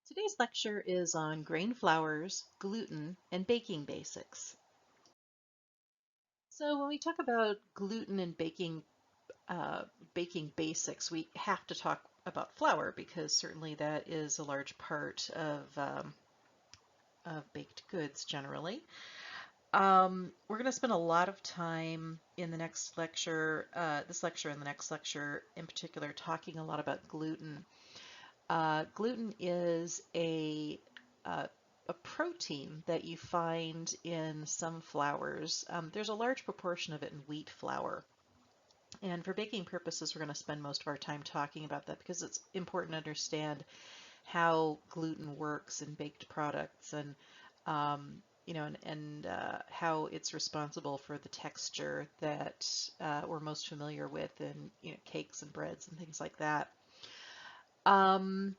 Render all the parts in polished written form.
Today's lecture is on grain flours, gluten, and baking basics. So when we talk about gluten and baking basics, we have to talk about flour because certainly that is a large part of baked goods generally. We're going to spend a lot of time in the next lecture, this lecture and the next lecture in particular, talking a lot about gluten. Gluten is uh, a protein that you find in some flours. There's a large proportion of it in wheat flour. And for baking purposes, we're going to spend most of our time talking about that because it's important to understand how gluten works in baked products and how it's responsible for the texture that we're most familiar with in cakes and breads and things like that. Um,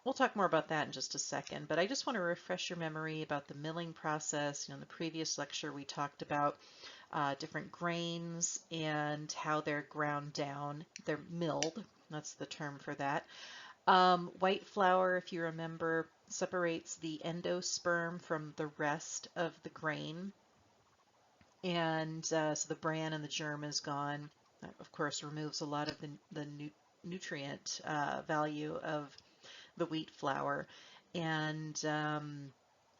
We'll talk more about that in just a second, but I just want to refresh your memory about the milling process. In the previous lecture, we talked about different grains and how they're ground down. They're milled, that's the term for that. White flour, if you remember, separates the endosperm from the rest of the grain, and so the bran and the germ is gone. That, of course, removes a lot of the nutrient value of the wheat flour, and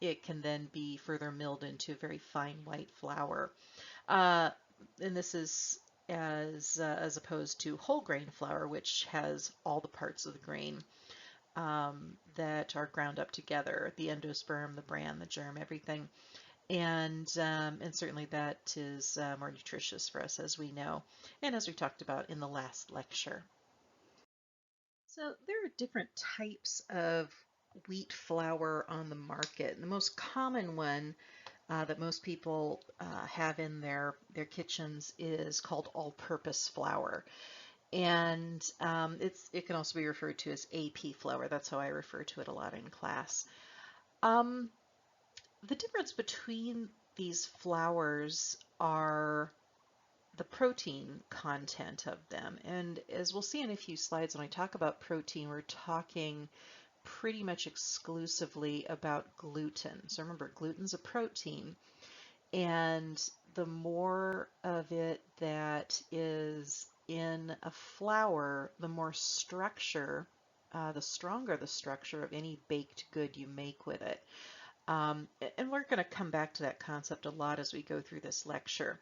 it can then be further milled into very fine white flour. Uh, and this is as opposed to whole grain flour, which has all the parts of the grain that are ground up together: the endosperm, the bran, the germ, everything. And certainly that is more nutritious for us, as we know, and as we talked about in the last lecture. So there are different types of wheat flour on the market. The most common one that most people have in their kitchens is called all-purpose flour. And it can also be referred to as AP flour. That's how I refer to it a lot in class. Um, the difference between these flours are the protein content of them. And as we'll see in a few slides, when I talk about protein, we're talking pretty much exclusively about gluten. So remember, gluten's a protein, and the more of it that is in a flour, the more structure, the stronger the structure of any baked good you make with it. And we're going to come back to that concept a lot as we go through this lecture.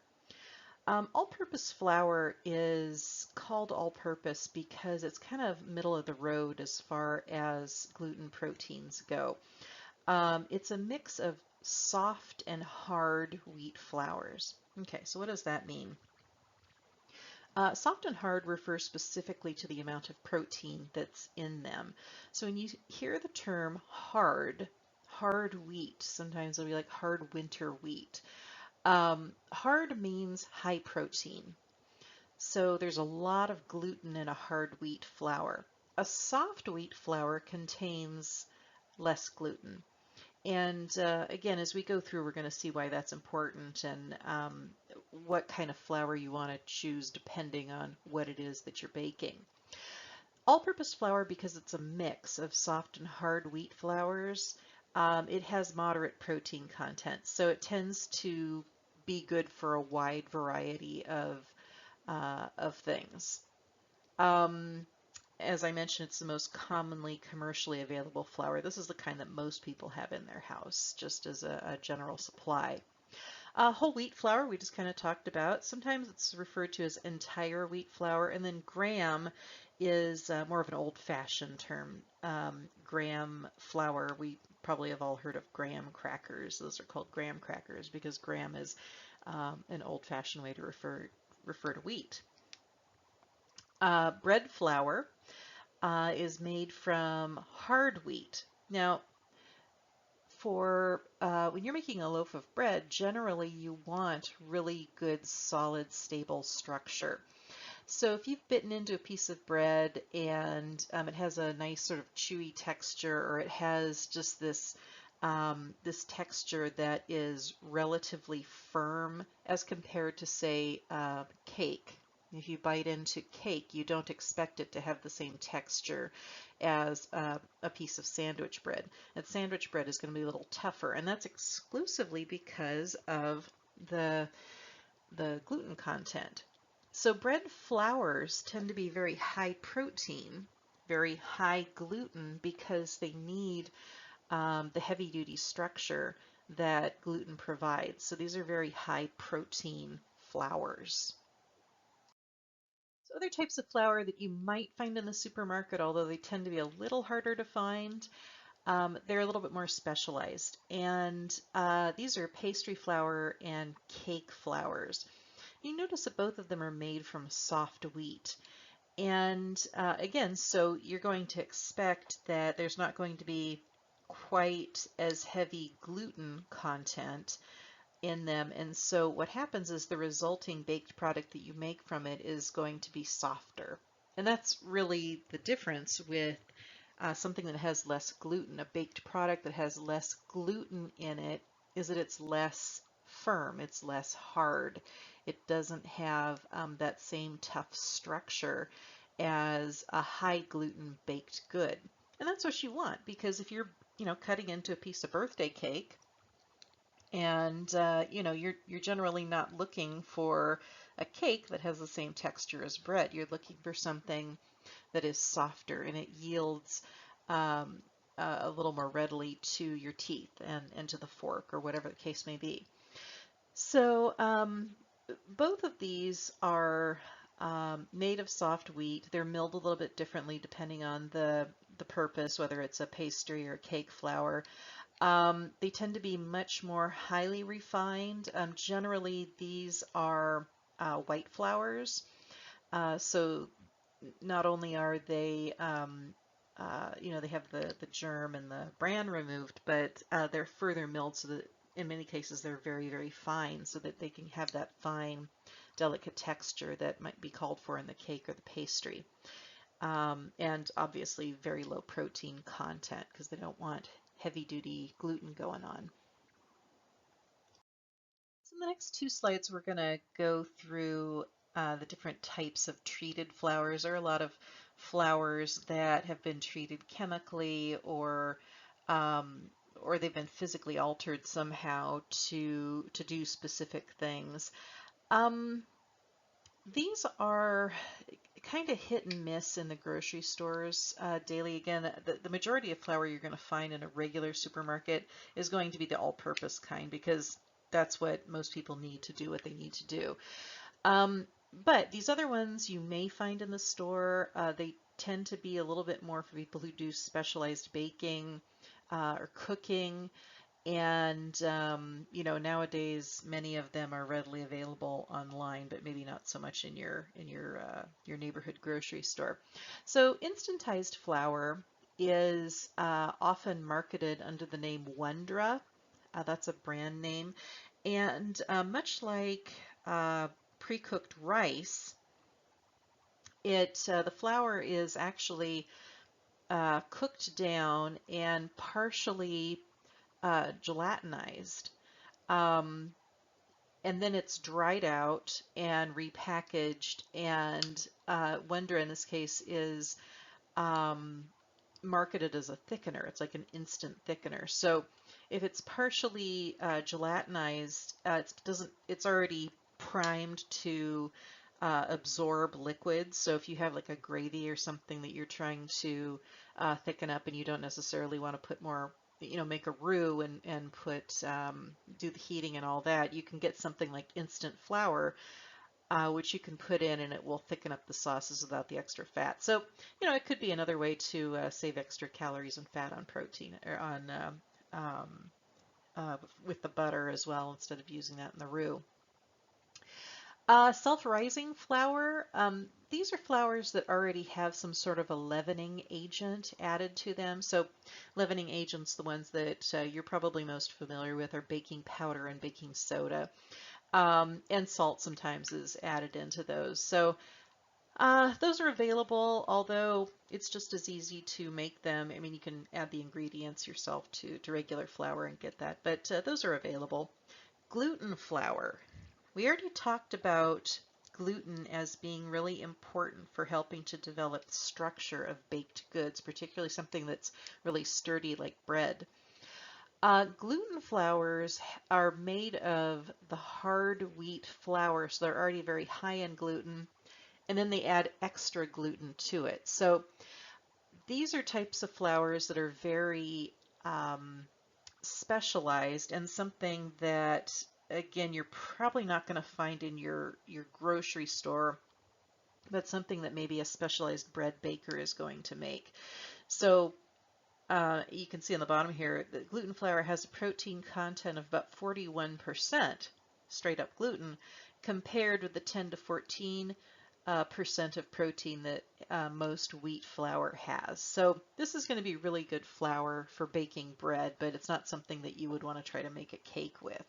All-purpose flour is called all-purpose because it's kind of middle of the road as far as gluten proteins go. It's a mix of soft and hard wheat flours. Okay, so what does that mean? Soft and hard refers specifically to the amount of protein that's in them. So when you hear the term hard wheat, sometimes it'll be like hard winter wheat. Hard means high protein. So there's a lot of gluten in a hard wheat flour. A soft wheat flour contains less gluten. And again, as we go through, we're going to see why that's important and what kind of flour you want to choose depending on what it is that you're baking. All-purpose flour, because it's a mix of soft and hard wheat flours, it has moderate protein content. So it tends to be good for a wide variety of things. Um, as I mentioned, it's the most commonly commercially available flour. This is the kind that most people have in their house, just as a general supply. Whole wheat flour, we just kind of talked about. Sometimes it's referred to as entire wheat flour, and then graham is more of an old-fashioned term. Graham flour, we probably have all heard of graham crackers. Those are called graham crackers because graham is an old-fashioned way to refer to wheat. Bread flour is made from hard wheat. Now, for when you're making a loaf of bread, generally you want really good, solid, stable structure. So if you've bitten into a piece of bread and it has a nice sort of chewy texture, or it has just this texture that is relatively firm as compared to, say, cake. If you bite into cake, you don't expect it to have the same texture as a piece of sandwich bread. And sandwich bread is going to be a little tougher, and that's exclusively because of the gluten content. So bread flours tend to be very high protein, very high gluten because they need the heavy duty structure that gluten provides. So these are very high protein flours. So other types of flour that you might find in the supermarket, although they tend to be a little harder to find, they're a little bit more specialized. And these are pastry flour and cake flours. You notice that both of them are made from soft wheat. And again, so you're going to expect that there's not going to be quite as heavy gluten content in them. And so what happens is the resulting baked product that you make from it is going to be softer. And that's really the difference with something that has less gluten. A baked product that has less gluten in it is that it's less firm, it's less hard. It doesn't have that same tough structure as a high gluten baked good. And that's what you want, because if you're, cutting into a piece of birthday cake, and you're generally not looking for a cake that has the same texture as bread. You're looking for something that is softer and it yields um, a little more readily to your teeth and to the fork or whatever the case may be. So both of these are made of soft wheat. They're milled a little bit differently depending on the purpose, whether it's a pastry or cake flour. They tend to be much more highly refined. Generally, these are white flours. So not only are they, they have the germ and the bran removed, but they're further milled so that in many cases they're very, very fine so that they can have that fine, delicate texture that might be called for in the cake or the pastry. And obviously very low protein content because they don't want heavy duty gluten going on. So in the next two slides, we're going to go through the different types of treated flours. There are a lot of flours that have been treated chemically um, or they've been physically altered somehow to do specific things. These are kind of hit and miss in the grocery stores daily. Again, the majority of flour you're going to find in a regular supermarket is going to be the all-purpose kind because that's what most people need to do what they need to do. But these other ones you may find in the store, they tend to be a little bit more for people who do specialized baking or cooking. And nowadays many of them are readily available online, but maybe not so much in your neighborhood grocery store. So instantized flour is often marketed under the name Wondra. That's a brand name, and much like pre-cooked rice, the flour is actually cooked down and partially gelatinized. Um, and then it's dried out and repackaged. And Wondra in this case is um, marketed as a thickener. It's like an instant thickener. So if it's partially gelatinized, it's already primed to absorb liquids. So if you have like a gravy or something that you're trying to thicken up and you don't necessarily want to put more, make a roux and do the heating and all that, you can get something like instant flour, which you can put in and it will thicken up the sauces without the extra fat. So, it could be another way to save extra calories and fat on protein or on with the butter as well instead of using that in the roux. Self-rising flour, these are flours that already have some sort of a leavening agent added to them. So leavening agents, the ones that you're probably most familiar with are baking powder and baking soda. And salt sometimes is added into those. So those are available, although it's just as easy to make them. I mean, you can add the ingredients yourself to regular flour and get that, but those are available. Gluten flour. We already talked about gluten as being really important for helping to develop the structure of baked goods, particularly something that's really sturdy like bread. Gluten flours are made of the hard wheat flour, so they're already very high in gluten, and then they add extra gluten to it. So these are types of flours that are very specialized and something that, again, you're probably not going to find in your grocery store, but something that maybe a specialized bread baker is going to make. So you can see on the bottom here that gluten flour has a protein content of about 41% straight up gluten, compared with the 10 to 14 percent of protein that most wheat flour has. So this is going to be really good flour for baking bread, but it's not something that you would want to try to make a cake with.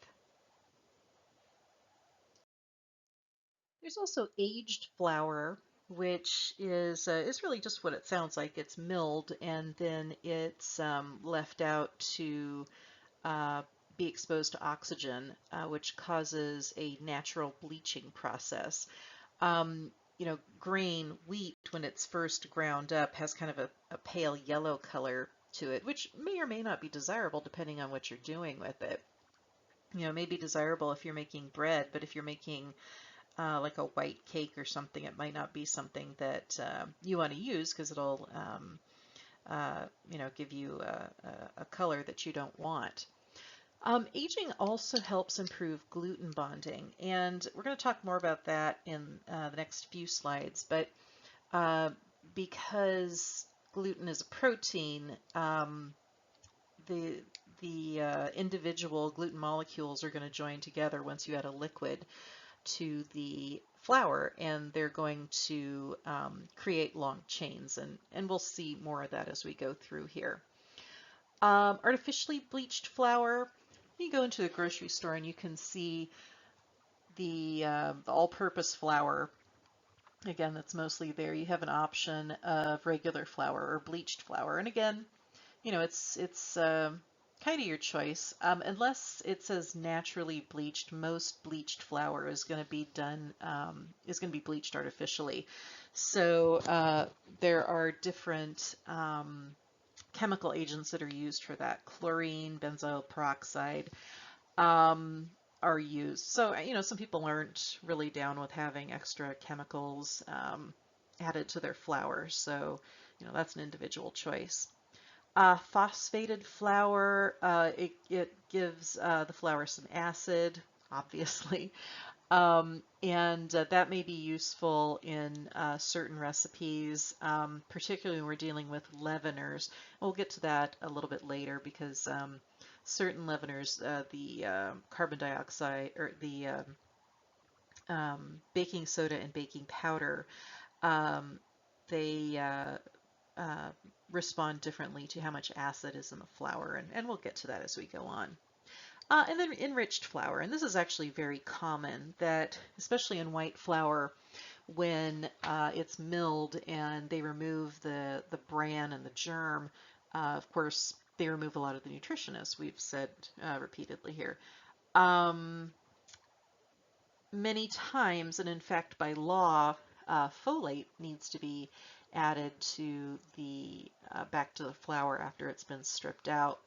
There's also aged flour, which is really just what it sounds like. It's milled and then it's left out to uh, be exposed to oxygen, which causes a natural bleaching process. Um, Grain, wheat, when it's first ground up, has kind of a pale yellow color to it, which may or may not be desirable depending on what you're doing with it. It may be desirable if you're making bread, but if you're making like a white cake or something, it might not be something that you want to use because it'll, give you a color that you don't want. Aging also helps improve gluten bonding, and we're going to talk more about that in the next few slides, but uh, because gluten is a protein, the individual gluten molecules are going to join together once you add a liquid to the flour, and they're going to create long chains, and we'll see more of that as we go through here. Artificially bleached flour, you go into the grocery store and you can see the all-purpose flour. Again, that's mostly there. You have an option of regular flour or bleached flour, and again, it's kind of your choice. Unless it says naturally bleached, most bleached flour is going to be bleached artificially. So there are different chemical agents that are used for that. Chlorine, benzoyl peroxide are used. So, some people aren't really down with having extra chemicals added to their flour. So, that's an individual choice. Phosphated flour, it gives the flour some acid, obviously, and that may be useful in certain recipes, particularly when we're dealing with leaveners. We'll get to that a little bit later because certain leaveners, the carbon dioxide or the baking soda and baking powder, um, they respond differently to how much acid is in the flour, and we'll get to that as we go on. And then enriched flour, and this is actually very common that, especially in white flour, when it's milled and they remove the bran and the germ, of course, they remove a lot of the nutrition, as we've said repeatedly here. Many times, and in fact by law, folate needs to be added to the back to the flour after it's been stripped out.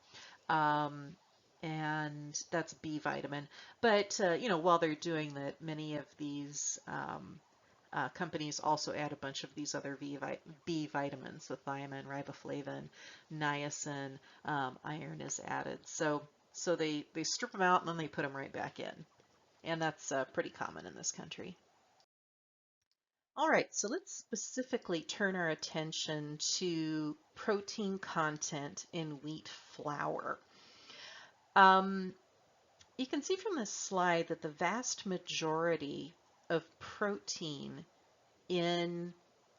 Um, and that's B vitamin. But while they're doing that, many of these companies also add a bunch of these other B vitamins, so thiamine, riboflavin, niacin, iron is added. So they strip them out and then they put them right back in. And that's pretty common in this country. All right, so let's specifically turn our attention to protein content in wheat flour. You can see from this slide that the vast majority of protein in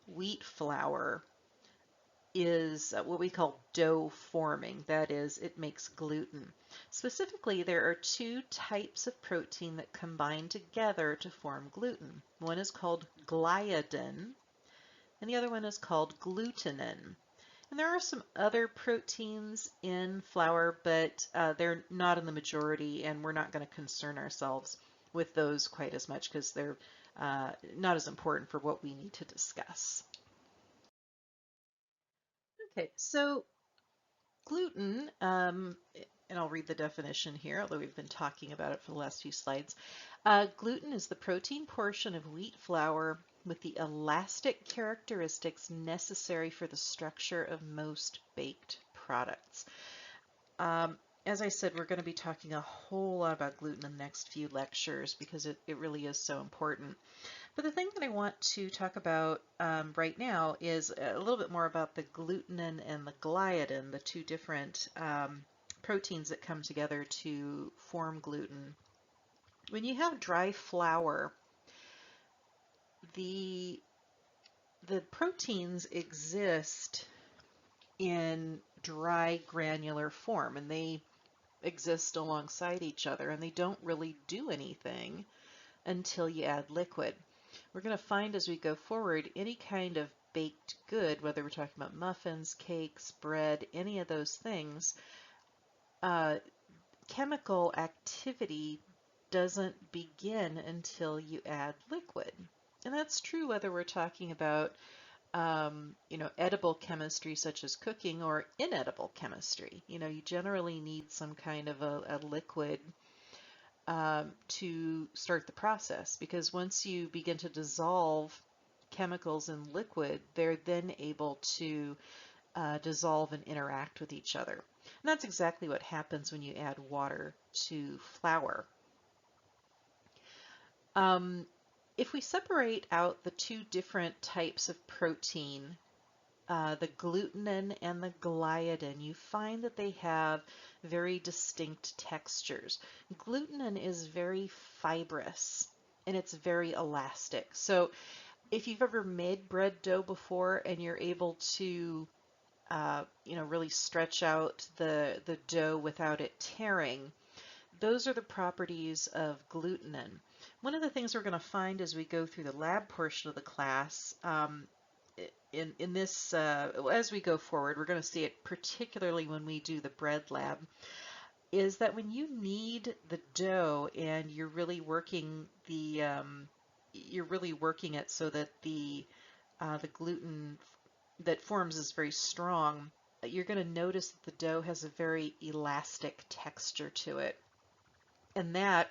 wheat flour is what we call dough forming. That is, it makes gluten. Specifically, there are two types of protein that combine together to form gluten. One is called gliadin, and the other one is called glutenin. And there are some other proteins in flour, but they're not in the majority, and we're not going to concern ourselves with those quite as much because they're not as important for what we need to discuss. Okay, so gluten, and I'll read the definition here, although we've been talking about it for the last few slides. Gluten is the protein portion of wheat flour with the elastic characteristics necessary for the structure of most baked products. As I said, we're going to be talking a whole lot about gluten in the next few lectures because it really is so important. But the thing that I want to talk about right now is a little bit more about the glutenin and the gliadin, the two different proteins that come together to form gluten. When you have dry flour, the proteins exist in dry granular form, and they exist alongside each other, and they don't really do anything until you add liquid. We're going to find as we go forward any kind of baked good, whether we're talking about muffins, cakes, bread, any of those things, chemical activity doesn't begin until you add liquid. And that's true whether we're talking about edible chemistry such as cooking or inedible chemistry. You generally need some kind of a liquid to start the process, because once you begin to dissolve chemicals in liquid, they're then able to dissolve and interact with each other. And that's exactly what happens when you add water to flour. If we separate out the two different types of protein, the glutenin and the gliadin, you find that they have very distinct textures. Glutenin is very fibrous and it's very elastic. So if you've ever made bread dough before and you're able to really stretch out the dough without it tearing, those are the properties of glutenin. One of the things we're going to find as we go through the lab portion of the class, in this, as we go forward, we're going to see it particularly when we do the bread lab, is that when you knead the dough and you're really working it so that the gluten that forms is very strong, you're going to notice that the dough has a very elastic texture to it. And that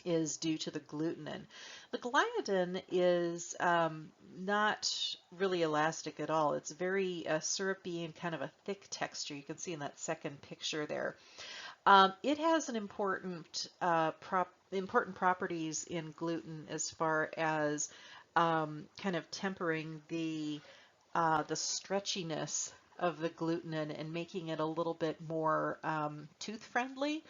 is due to the glutenin. The gliadin is not really elastic at all. It's very syrupy and kind of a thick texture. You can see in that second picture there. It has an important properties in gluten as far as kind of tempering the stretchiness of the glutenin and making it a little bit more tooth friendly,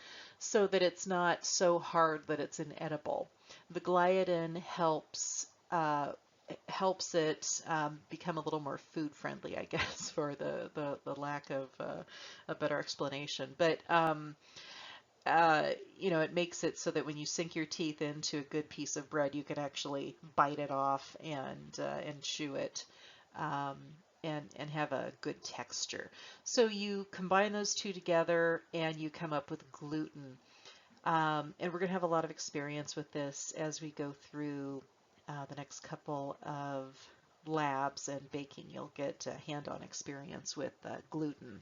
so that it's not so hard that it's inedible. The gliadin helps it become a little more food friendly, I guess, for the lack of a better explanation. But it makes it so that when you sink your teeth into a good piece of bread, you can actually bite it off and chew it. Um, and have a good texture. So you combine those two together and you come up with gluten. And we're going to have a lot of experience with this as we go through the next couple of labs and baking. You'll get hand-on experience with gluten.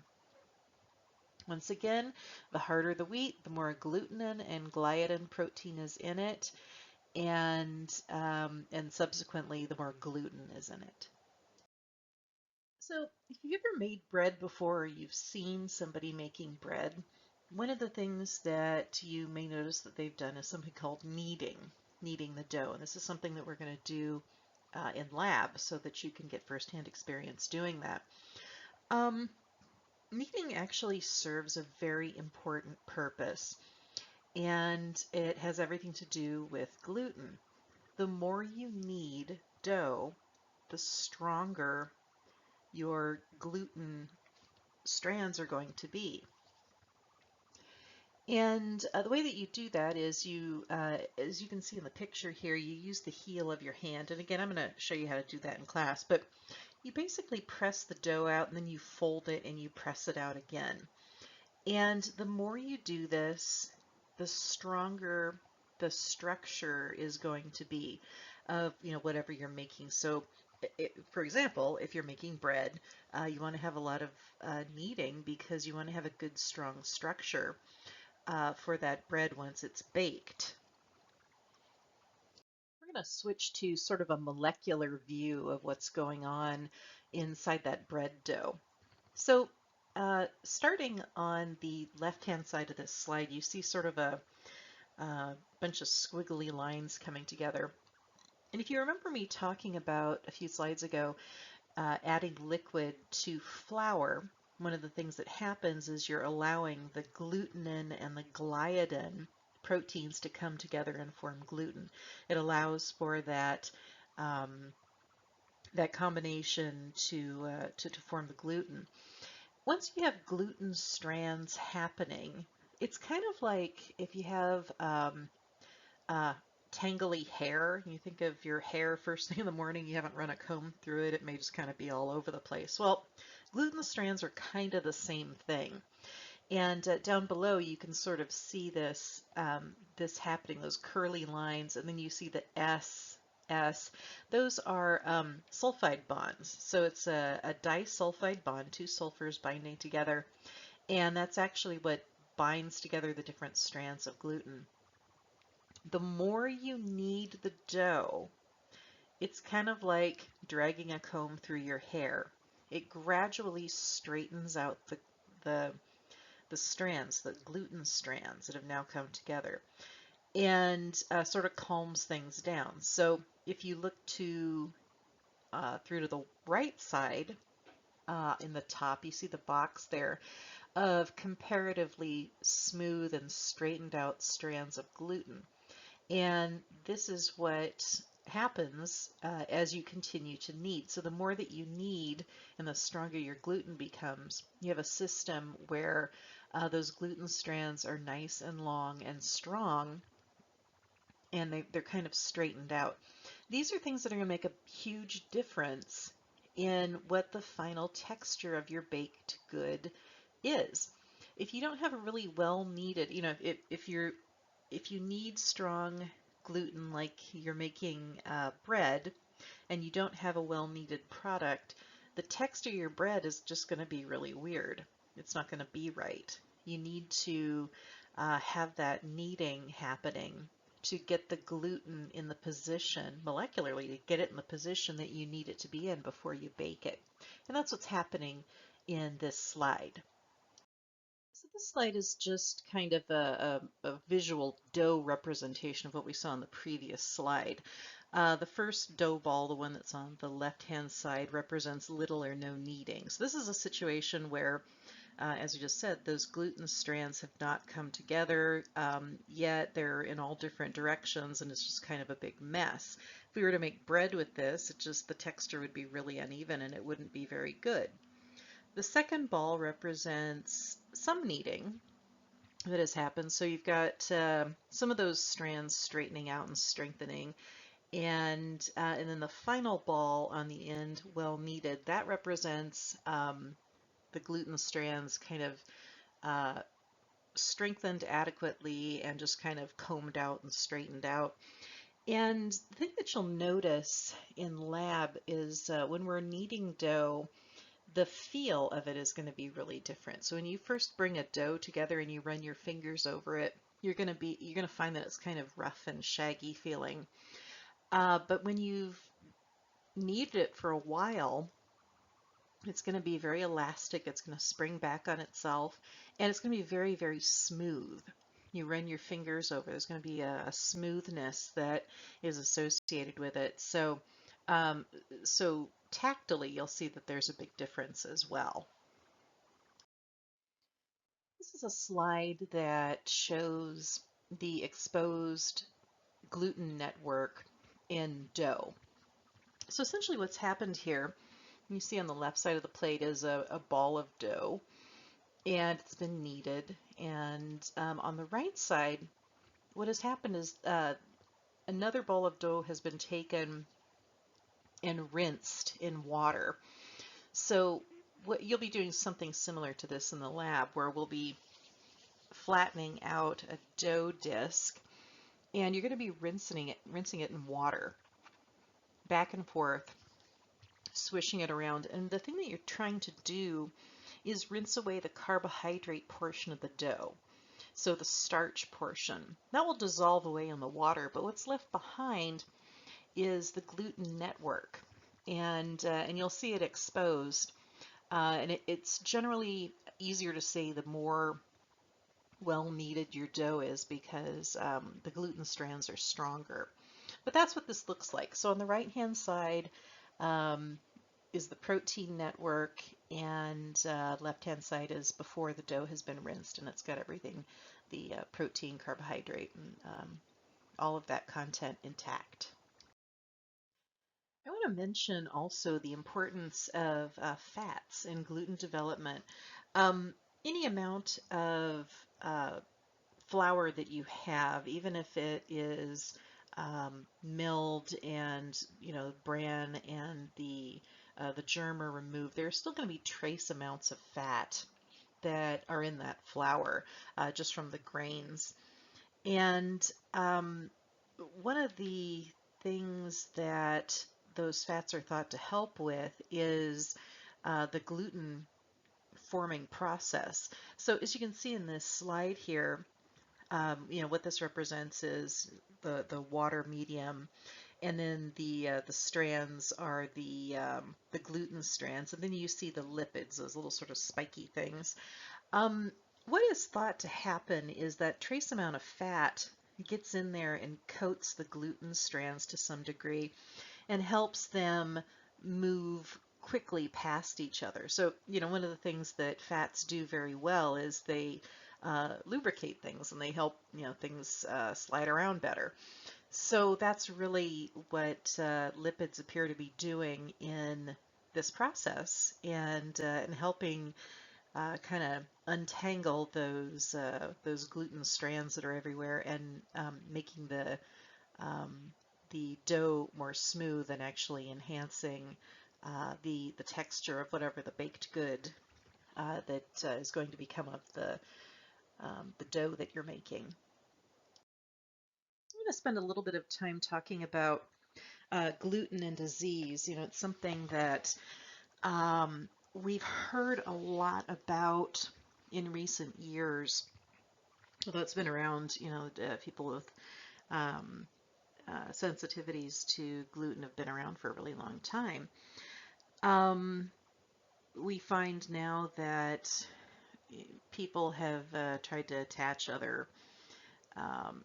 Once again, the harder the wheat, the more glutenin and gliadin protein is in it, and subsequently the more gluten is in it. So if you've ever made bread before or you've seen somebody making bread, one of the things that you may notice that they've done is something called kneading the dough. And this is something that we're going to do in lab so that you can get firsthand experience doing that. Kneading actually serves a very important purpose, and it has everything to do with gluten. The more you knead dough, the stronger your gluten strands are going to be. And the way that you do that is as you can see in the picture here, you use the heel of your hand. And again, I'm going to show you how to do that in class, but you basically press the dough out and then you fold it and you press it out again. And the more you do this, the stronger the structure is going to be. of whatever you're making. So, for example, if you're making bread, you want to have a lot of kneading because you want to have a good strong structure for that bread once it's baked. We're going to switch to sort of a molecular view of what's going on inside that bread dough. So starting on the left-hand side of this slide, you see sort of a bunch of squiggly lines coming together. And if you remember me talking about a few slides ago, adding liquid to flour, one of the things that happens is you're allowing the glutenin and the gliadin proteins to come together and form gluten. It allows for that that combination to form the gluten. Once you have gluten strands happening, it's kind of like if you have uh, tangly hair. You think of your hair first thing in the morning, you haven't run a comb through it, it may just kind of be all over the place. Well, gluten strands are kind of the same thing. And down below, you can sort of see this happening, those curly lines, and then you see the S. Those are sulfide bonds. So it's a disulfide bond, two sulfurs binding together, and that's actually what binds together the different strands of gluten. The more you knead the dough, it's kind of like dragging a comb through your hair. It gradually straightens out the, the strands, the gluten strands that have now come together, and sort of calms things down. So if you look through to the right side, in the top, you see the box there of comparatively smooth and straightened out strands of gluten. And this is what happens as you continue to knead. So the more that you knead and the stronger your gluten becomes, you have a system where those gluten strands are nice and long and strong, and they're kind of straightened out. These are things that are going to make a huge difference in what the final texture of your baked good is. If you don't have a really well kneaded, if you need strong gluten like you're making bread and you don't have a well kneaded product, the texture of your bread is just going to be really weird. It's not going to be right. You need to have that kneading happening to get the gluten in the position, molecularly, to get it in the position that you need it to be in before you bake it. And that's what's happening in this slide. So this slide is just kind of a visual dough representation of what we saw on the previous slide. The first dough ball, the one that's on the left-hand side, represents little or no kneading. So this is a situation where, as we just said, those gluten strands have not come together yet. They're in all different directions, and it's just kind of a big mess. If we were to make bread with this, the texture would be really uneven and it wouldn't be very good. The second ball represents some kneading that has happened. So you've got some of those strands straightening out and strengthening, and then the final ball on the end, well kneaded, that represents the gluten strands kind of strengthened adequately and just kind of combed out and straightened out. And the thing that you'll notice in lab is when we're kneading dough, the feel of it is going to be really different. So when you first bring a dough together and you run your fingers over it, you're going to find that it's kind of rough and shaggy feeling. But when you've kneaded it for a while, it's going to be very elastic. It's going to spring back on itself, and it's going to be very, very smooth. You run your fingers over, there's going to be a smoothness that is associated with it. Um, so tactily, you'll see that there's a big difference as well. This is a slide that shows the exposed gluten network in dough. So essentially what's happened here, you see on the left side of the plate is a ball of dough, and it's been kneaded. And on the right side, what has happened is another ball of dough has been taken and rinsed in water. So what you'll be doing something similar to this in the lab, where we'll be flattening out a dough disc, and you're going to be rinsing it in water. back and forth, swishing it around. And the thing that you're trying to do is rinse away the carbohydrate portion of the dough. So the starch portion. That will dissolve away in the water, but what's left behind is the gluten network. And you'll see it exposed. It's generally easier to say the more well kneaded your dough is because the gluten strands are stronger. But that's what this looks like. So on the right hand side um, is the protein network, and left hand side is before the dough has been rinsed, and it's got everything, the protein, carbohydrate, and all of that content intact. I want to mention also the importance of fats in gluten development. Um, any amount of uh, flour that you have, even if it is milled and bran and the germ are removed, there's still going to be trace amounts of fat that are in that flour just from the grains. And one of the things that those fats are thought to help with is the gluten forming process. So as you can see in this slide here, what this represents is the water medium, and then the strands are the gluten strands, and then you see the lipids, those little sort of spiky things. Um, what is thought to happen is that trace amount of fat gets in there and coats the gluten strands to some degree and helps them move quickly past each other. So, one of the things that fats do very well is they lubricate things, and they help, things slide around better. So that's really what lipids appear to be doing in this process, and helping kind of untangle those gluten strands that are everywhere, and making the dough more smooth, and actually enhancing the texture of whatever the baked good that is going to become of the dough that you're making. I'm going to spend a little bit of time talking about gluten and disease. It's something that we've heard a lot about in recent years, although it's been around. People with um, sensitivities to gluten have been around for a really long time. We find now that people have tried to attach other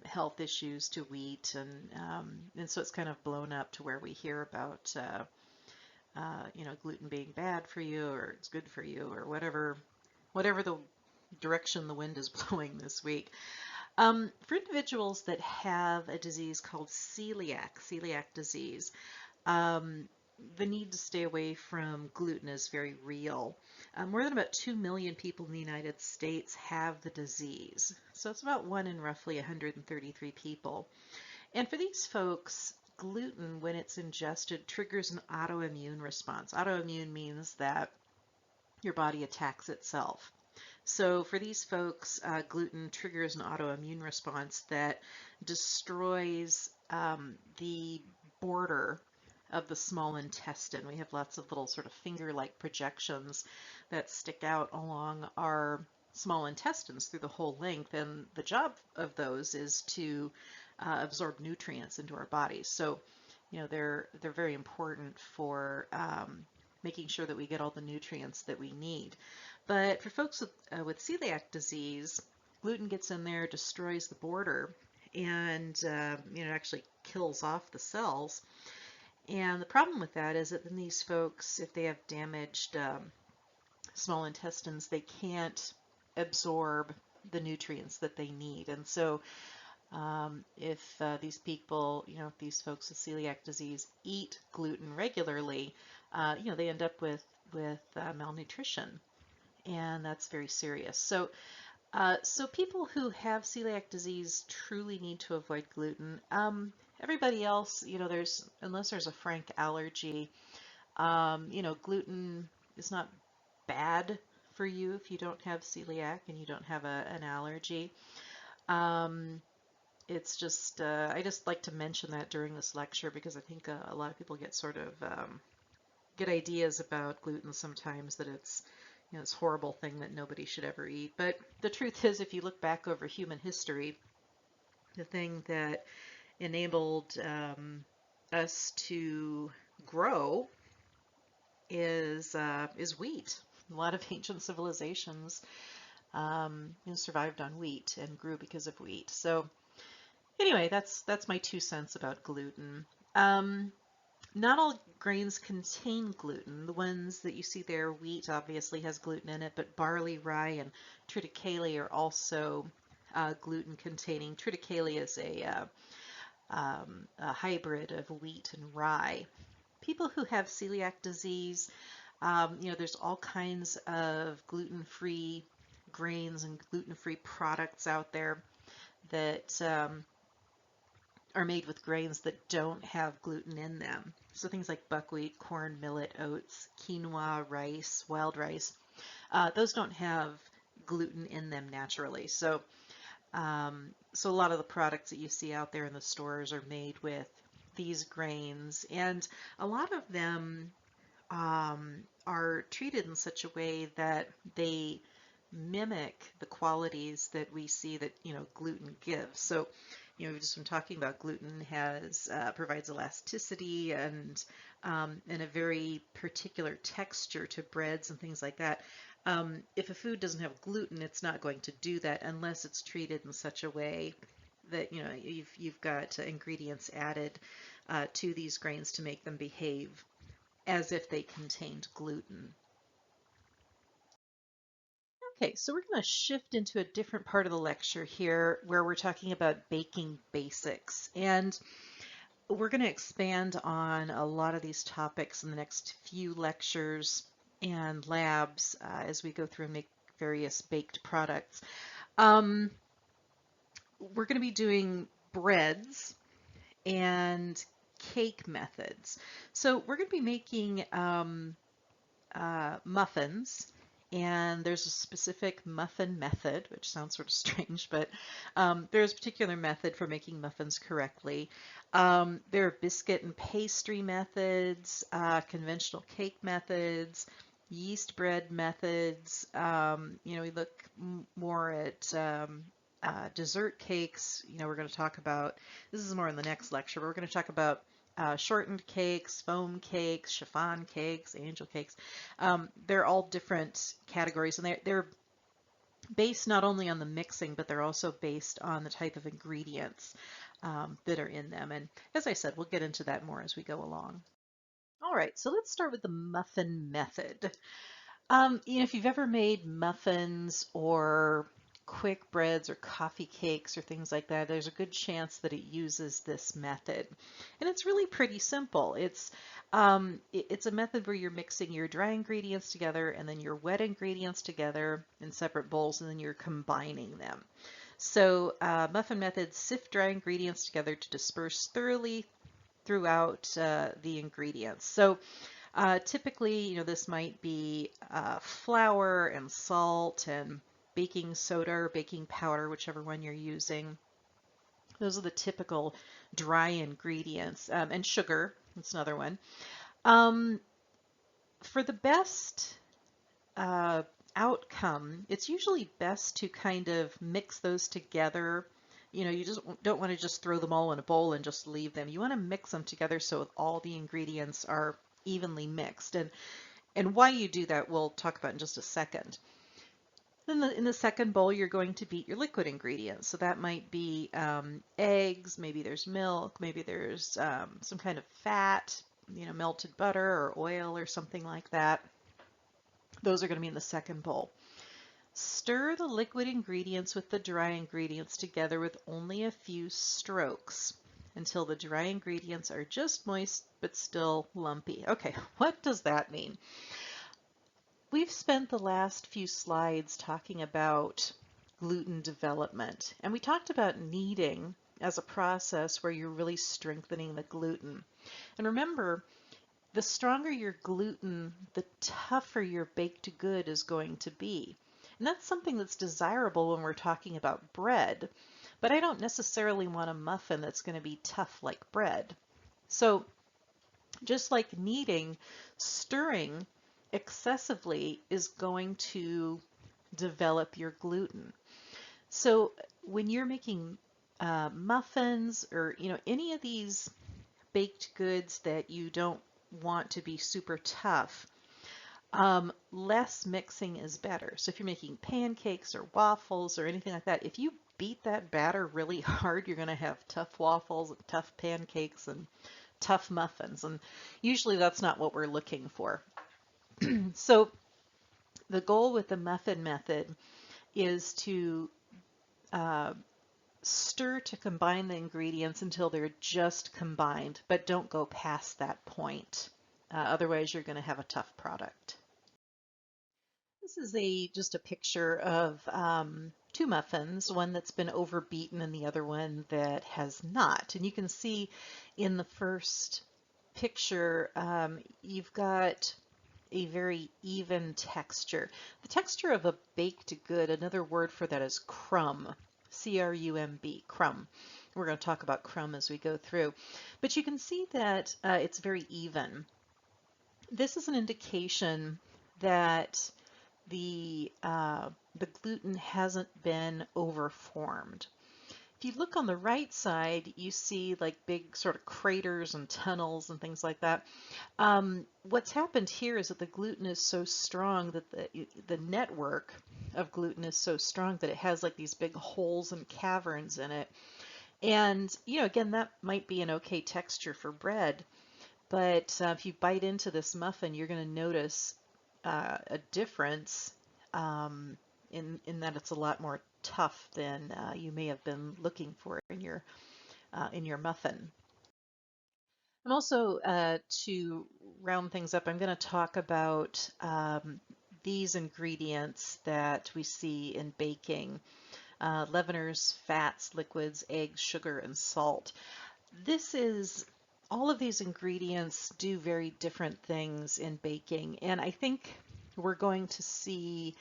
health issues to wheat, and so it's kind of blown up to where we hear about gluten being bad for you, or it's good for you, or whatever the direction the wind is blowing this week. For individuals that have a disease called celiac disease, the need to stay away from gluten is very real. More than about 2 million people in the United States have the disease. So it's about 1 in roughly 133 people. And for these folks, gluten, when it's ingested, triggers an autoimmune response. Autoimmune means that your body attacks itself. So for these folks, gluten triggers an autoimmune response that destroys the border of the small intestine. We have lots of little sort of finger-like projections that stick out along our small intestines through the whole length, and the job of those is to absorb nutrients into our bodies. So, they're very important for making sure that we get all the nutrients that we need. But for folks with celiac disease, gluten gets in there, destroys the border, and actually kills off the cells. And the problem with that is that then these folks, if they have damaged small intestines, they can't absorb the nutrients that they need. And so if these people, if these folks with celiac disease eat gluten regularly, they end up with malnutrition, and that's very serious. So people who have celiac disease truly need to avoid gluten. Everybody else, unless there's a frank allergy, gluten is not bad for you if you don't have celiac and you don't have an allergy. Um, It's just, I just like to mention that during this lecture because I think a lot of people get sort of get ideas about gluten sometimes that it's, you know, this horrible thing that nobody should ever eat. But the truth is, if you look back over human history, the thing that enabled us to grow is wheat. A lot of ancient civilizations survived on wheat and grew because of wheat. So anyway, that's my 2 cents about gluten. Um, Not all grains contain gluten. The ones that you see there, wheat obviously has gluten in it, but barley, rye, and triticale are also gluten containing. Triticale is a hybrid of wheat and rye. People who have celiac disease, there's all kinds of gluten-free grains and gluten-free products out there that are made with grains that don't have gluten in them. So things like buckwheat, corn, millet, oats, quinoa, rice, wild rice, those don't have gluten in them naturally. So a lot of the products that you see out there in the stores are made with these grains, and a lot of them are treated in such a way that they mimic the qualities that we see that gluten gives. So we've just been talking about gluten has provides elasticity and a very particular texture to breads and things like that. If a food doesn't have gluten, it's not going to do that unless it's treated in such a way that you've got ingredients added to these grains to make them behave as if they contained gluten. Okay, so we're going to shift into a different part of the lecture here where we're talking about baking basics. And we're going to expand on a lot of these topics in the next few lectures and labs as we go through and make various baked products. We're going to be doing breads and cake methods. So we're going to be making muffins, and there's a specific muffin method, which sounds sort of strange, but there's a particular method for making muffins correctly. There are biscuit and pastry methods, conventional cake methods, yeast bread methods. We look more at dessert cakes. We're going to talk about, this is more in the next lecture, but we're going to talk about shortened cakes, foam cakes, chiffon cakes, angel cakes. They're all different categories, and they're based not only on the mixing, but they're also based on the type of ingredients that are in them. And as I said, we'll get into that more as we go along. All right, so let's start with the muffin method. If you've ever made muffins or quick breads or coffee cakes or things like that, there's a good chance that it uses this method. And it's really pretty simple. It's a method where you're mixing your dry ingredients together and then your wet ingredients together in separate bowls, and then you're combining them. So muffin method, sift dry ingredients together to disperse thoroughly throughout the ingredients. So typically, this might be flour and salt and baking soda or baking powder, whichever one you're using. Those are the typical dry ingredients. And sugar, that's another one. For the best outcome, it's usually best to kind of mix those together. You just don't want to just throw them all in a bowl and just leave them. You want to mix them together so all the ingredients are evenly mixed. And why you do that, we'll talk about in just a second. Then in the second bowl, you're going to beat your liquid ingredients. So that might be eggs, maybe there's milk, maybe there's some kind of fat, melted butter or oil or something like that. Those are going to be in the second bowl. Stir the liquid ingredients with the dry ingredients together with only a few strokes until the dry ingredients are just moist but still lumpy. Okay, what does that mean? We've spent the last few slides talking about gluten development, and we talked about kneading as a process where you're really strengthening the gluten. And remember, the stronger your gluten, the tougher your baked good is going to be. And that's something that's desirable when we're talking about bread. but I don't necessarily want a muffin that's going to be tough like bread. So just like kneading, stirring excessively is going to develop your gluten. So when you're making muffins or any of these baked goods that you don't want to be super tough, less mixing is better. So if you're making pancakes or waffles or anything like that, if you beat that batter really hard, you're going to have tough waffles and tough pancakes and tough muffins. And usually that's not what we're looking for. So the goal with the muffin method is to uh, stir to combine the ingredients until they're just combined, but don't go past that point. Otherwise, you're going to have a tough product. This is just a picture of two muffins, one that's been overbeaten and the other one that has not. And you can see in the first picture, you've got a very even texture. The texture of a baked good, another word for that is crumb, C-R-U-M-B, crumb. We're going to talk about crumb as we go through. But you can see that it's very even. This is an indication that the gluten hasn't been overformed. If you look on the right side, you see like big sort of craters and tunnels and things like that. What's happened here is that the gluten is so strong that the network of gluten is so strong that it has like these big holes and caverns in it. And, again, that might be an okay texture for bread, but if you bite into this muffin, you're going to notice a difference in that it's a lot more tough than you may have been looking for in your muffin. And also, to round things up, I'm going to talk about these ingredients that we see in baking: leaveners, fats, liquids, eggs, sugar, and salt. This is All of these ingredients do very different things in baking, and I think we're going to see,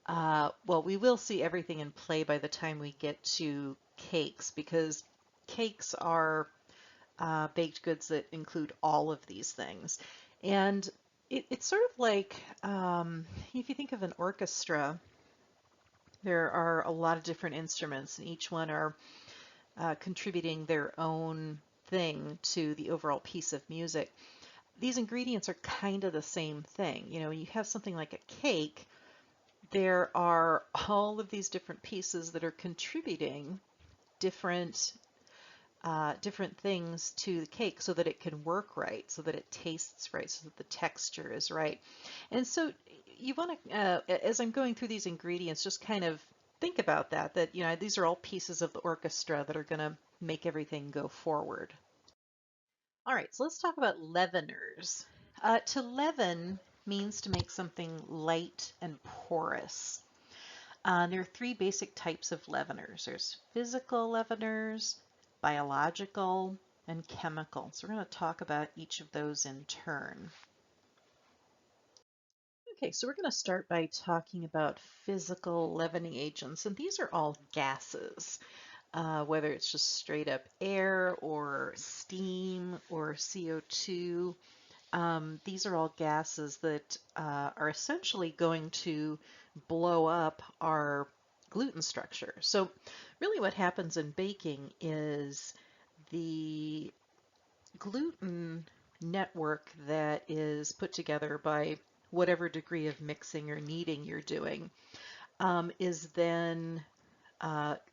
well, we will see everything in play by the time we get to cakes, because cakes are baked goods that include all of these things. And it's sort of like, if you think of an orchestra, there are a lot of different instruments, and each one are contributing their own thing to the overall piece of music. These ingredients are kind of the same thing. When you have something like a cake, there are all of these different pieces that are contributing different different things to the cake so that it can work right, so that it tastes right, so that the texture is right. And so you want to, as I'm going through these ingredients, just kind of think about that these are all pieces of the orchestra that are going to make everything go forward. All right, so let's talk about leaveners. To leaven means to make something light and porous. There are three basic types of leaveners. There's physical leaveners, biological, and chemical. So we're going to talk about each of those in turn. Okay, so we're going to start by talking about physical leavening agents, and these are all gases. Whether it's just straight up air or steam or CO2. These are all gases that are essentially going to blow up our gluten structure. So really what happens in baking is the gluten network that is put together by whatever degree of mixing or kneading you're doing is then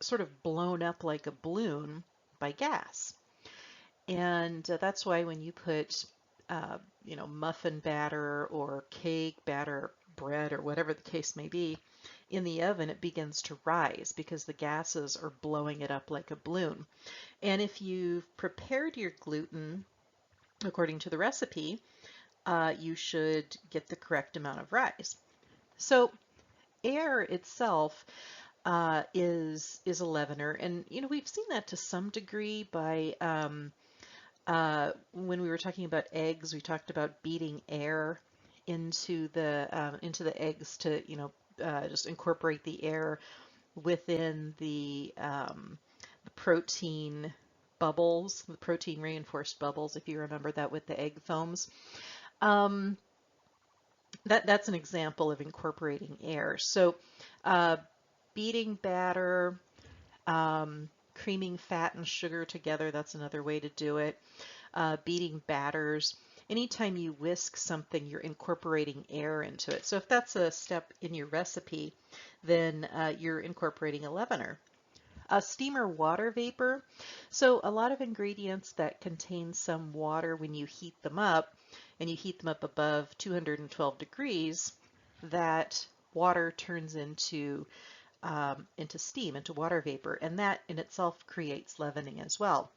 sort of blown up like a balloon by gas. And that's why when you put, muffin batter or cake batter, bread, or whatever the case may be, in the oven, it begins to rise because the gases are blowing it up like a balloon. And if you've prepared your gluten according to the recipe, you should get the correct amount of rise. So air itself is a leavener, and we've seen that to some degree by when we were talking about eggs, we talked about beating air into the eggs to just incorporate the air within the protein bubbles, the protein reinforced bubbles, if you remember that with the egg foams. Um, that's an example of incorporating air. So beating batter, creaming fat and sugar together, that's another way to do it. Beating batters. Anytime you whisk something, you're incorporating air into it. So if that's a step in your recipe, then you're incorporating a leavener. Steam or water vapor. So a lot of ingredients that contain some water, when you heat them up, and you heat them up above 212 degrees, that water turns into steam, into water vapor, and that in itself creates leavening as well.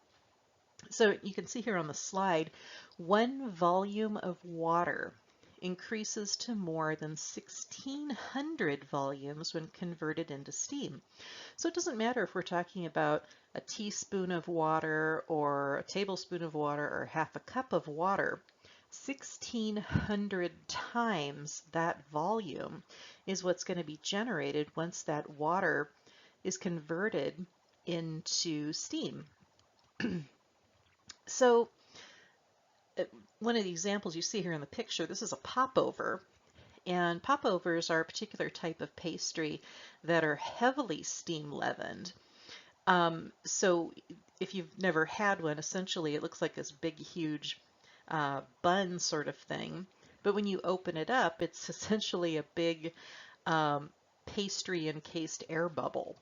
So you can see here on the slide, 1 volume of water increases to more than 1,600 volumes when converted into steam. So it doesn't matter if we're talking about a teaspoon of water or a tablespoon of water or half a cup of water. 1,600 times that volume is what's going to be generated once that water is converted into steam. So one of the examples you see here in the picture, this is a popover. And popovers are a particular type of pastry that are heavily steam leavened. So if you've never had one, essentially it looks like this big, huge bun sort of thing. But when you open it up, it's essentially a big pastry encased air bubble.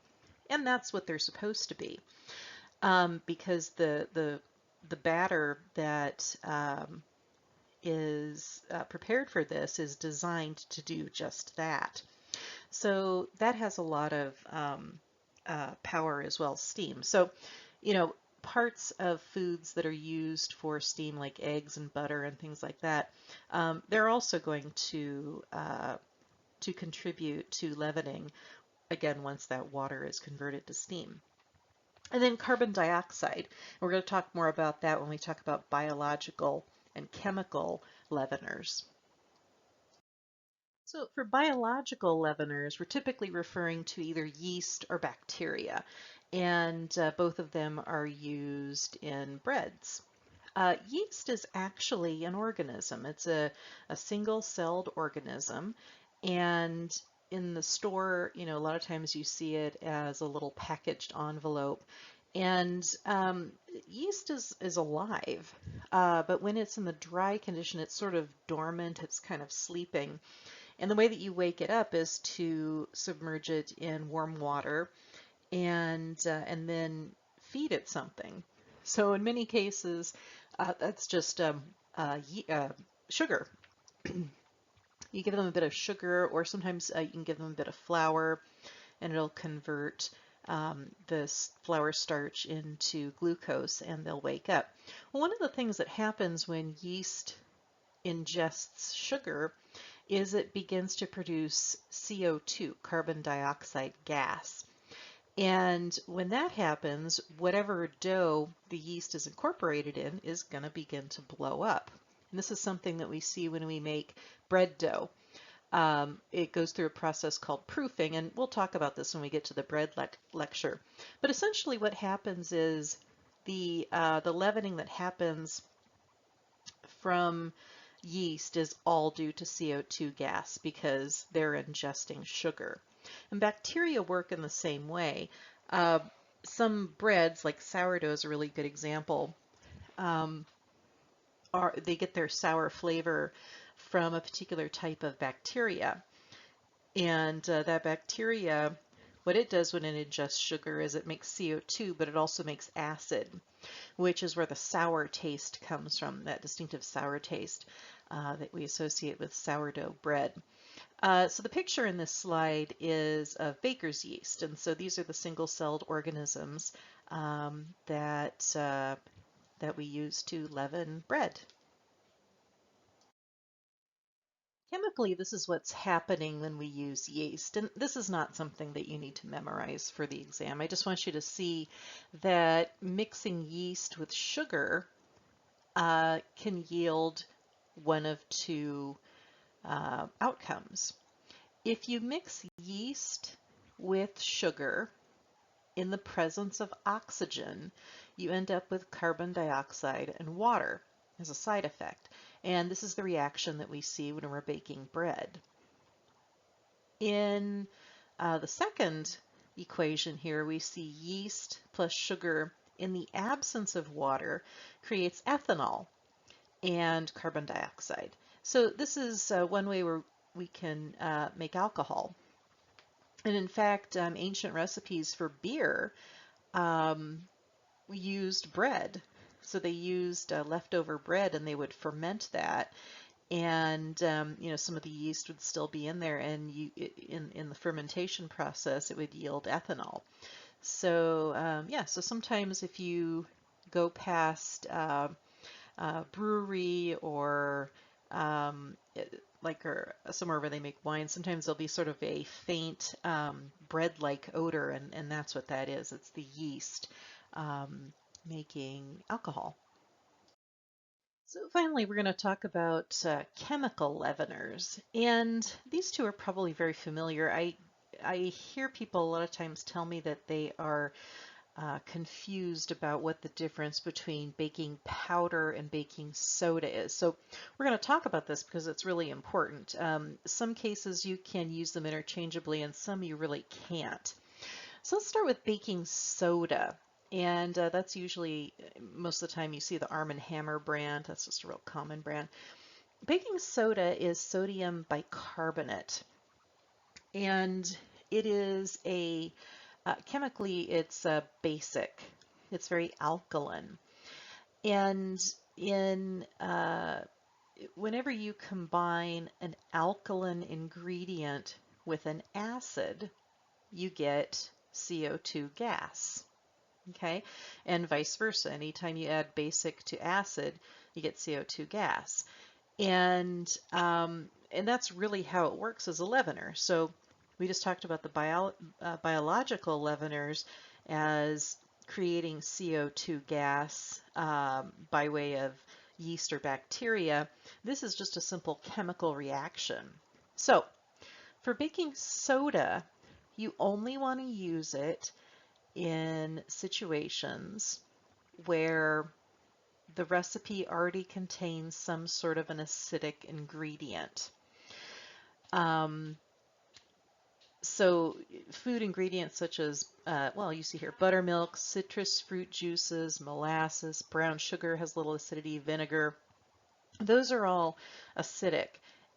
And that's what they're supposed to be. Because the batter that is prepared for this is designed to do just that. So that has a lot of power as well, steam. So, you know, parts of foods that are used for steam, like eggs and butter and things like that, they're also going to contribute to leavening, again, once that water is converted to steam. And then carbon dioxide. We're going to talk more about that when we talk about biological and chemical leaveners. So for biological leaveners, we're typically referring to either yeast or bacteria, and both of them are used in breads. Yeast is actually an organism. It's a single-celled organism, and in the store, you know, a lot of times you see it as a little packaged envelope. And yeast is alive, but when it's in the dry condition, it's sort of dormant, it's kind of sleeping. And the way that you wake it up is to submerge it in warm water and then feed it something. So in many cases, that's just sugar. You give them a bit of sugar, or sometimes you can give them a bit of flour, and it'll convert this flour starch into glucose, and they'll wake up. Well, one of the things that happens when yeast ingests sugar is it begins to produce CO2, carbon dioxide gas. And when that happens, whatever dough the yeast is incorporated in is going to begin to blow up. And this is something that we see when we make bread dough. It goes through a process called proofing, and we'll talk about this when we get to the bread lecture. But essentially what happens is the leavening that happens from yeast is all due to CO2 gas because they're ingesting sugar. And bacteria work in the same way. Some breads, like sourdough is a really good example, they get their sour flavor from a particular type of bacteria. And that bacteria, what it does when it ingests sugar is it makes CO2, but it also makes acid, which is where the sour taste comes from, that distinctive sour taste that we associate with sourdough bread. So the picture in this slide is of baker's yeast, and so these are the single-celled organisms that we use to leaven bread. Chemically, this is what's happening when we use yeast, and this is not something that you need to memorize for the exam. I just want you to see that mixing yeast with sugar can yield one of two outcomes. If you mix yeast with sugar, in the presence of oxygen, you end up with carbon dioxide and water as a side effect. And this is the reaction that we see when we're baking bread. In the second equation here, we see yeast plus sugar in the absence of water creates ethanol and carbon dioxide. So this is one way where we can make alcohol. And in fact, ancient recipes for beer used bread. So they used leftover bread and they would ferment that, and some of the yeast would still be in there, and in the fermentation process it would yield ethanol. So yeah, so sometimes if you go past brewery or or somewhere where they make wine, sometimes there'll be sort of a faint bread-like odor, and that's what that is. It's the yeast making alcohol. So finally, we're going to talk about chemical leaveners, and these two are probably very familiar. I hear people a lot of times tell me that they are confused about what the difference between baking powder and baking soda is. So we're going to talk about this because it's really important. Some cases you can use them interchangeably, and some you really can't. So let's start with baking soda. And that's usually, most of the time you see the Arm & Hammer brand. That's just a real common brand. Baking soda is sodium bicarbonate. And it is chemically, it's basic. It's very alkaline. And whenever you combine an alkaline ingredient with an acid, you get CO2 gas. Okay, and vice versa. Anytime you add basic to acid, you get CO2 gas, and that's really how it works as a leavener. So we just talked about the biological leaveners as creating CO2 gas by way of yeast or bacteria. This is just a simple chemical reaction. So for baking soda, you only want to use it in situations where the recipe already contains some sort of an acidic ingredient. So food ingredients such as, well, you see here, buttermilk, citrus fruit juices, molasses, brown sugar has little acidity, vinegar, those are all acidic.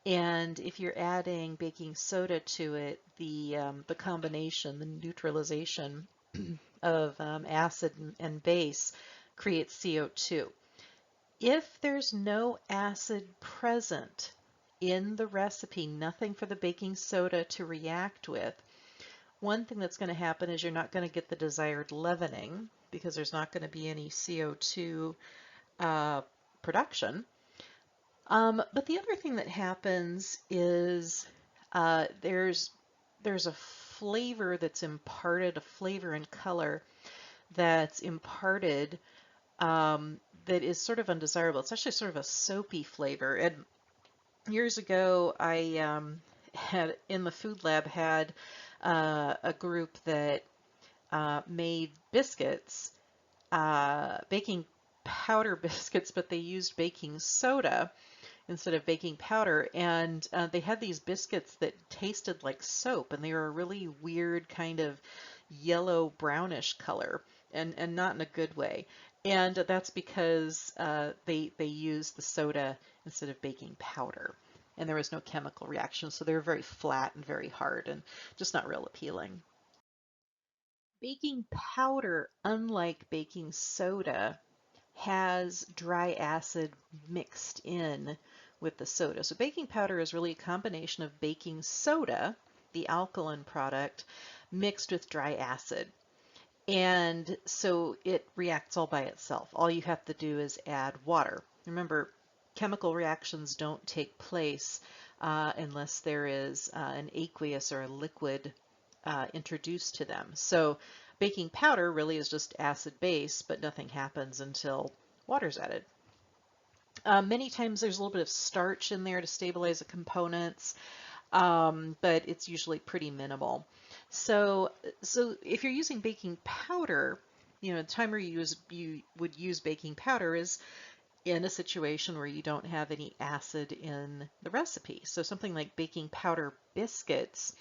And if you're adding baking soda to it, the combination, the neutralization of acid and base creates CO2. If there's no acid present in the recipe, nothing for the baking soda to react with, one thing that's going to happen is you're not going to get the desired leavening because there's not going to be any CO2 production. But the other thing that happens is there's a flavor that's imparted, a flavor and color that's imparted that is sort of undesirable. It's actually sort of a soapy flavor. And years ago, I had in the food lab had a group that made biscuits, baking powder biscuits, but they used baking soda instead of baking powder, and they had these biscuits that tasted like soap, and they were a really weird kind of yellow brownish color, and not in a good way. And that's because they used the soda instead of baking powder, and there was no chemical reaction, so they were very flat and very hard and just not real appealing. Baking powder, unlike baking soda, has dry acid mixed in with the soda. So baking powder is really a combination of baking soda, the alkaline product, mixed with dry acid. And so it reacts all by itself. All you have to do is add water. Remember, chemical reactions don't take place unless there is an aqueous or a liquid introduced to them. So baking powder really is just acid base, but nothing happens until water's added. Many times there's a little bit of starch in there to stabilize the components, but it's usually pretty minimal. So, so if you're using baking powder, the time where you would use baking powder is in a situation where you don't have any acid in the recipe. So something like baking powder biscuits,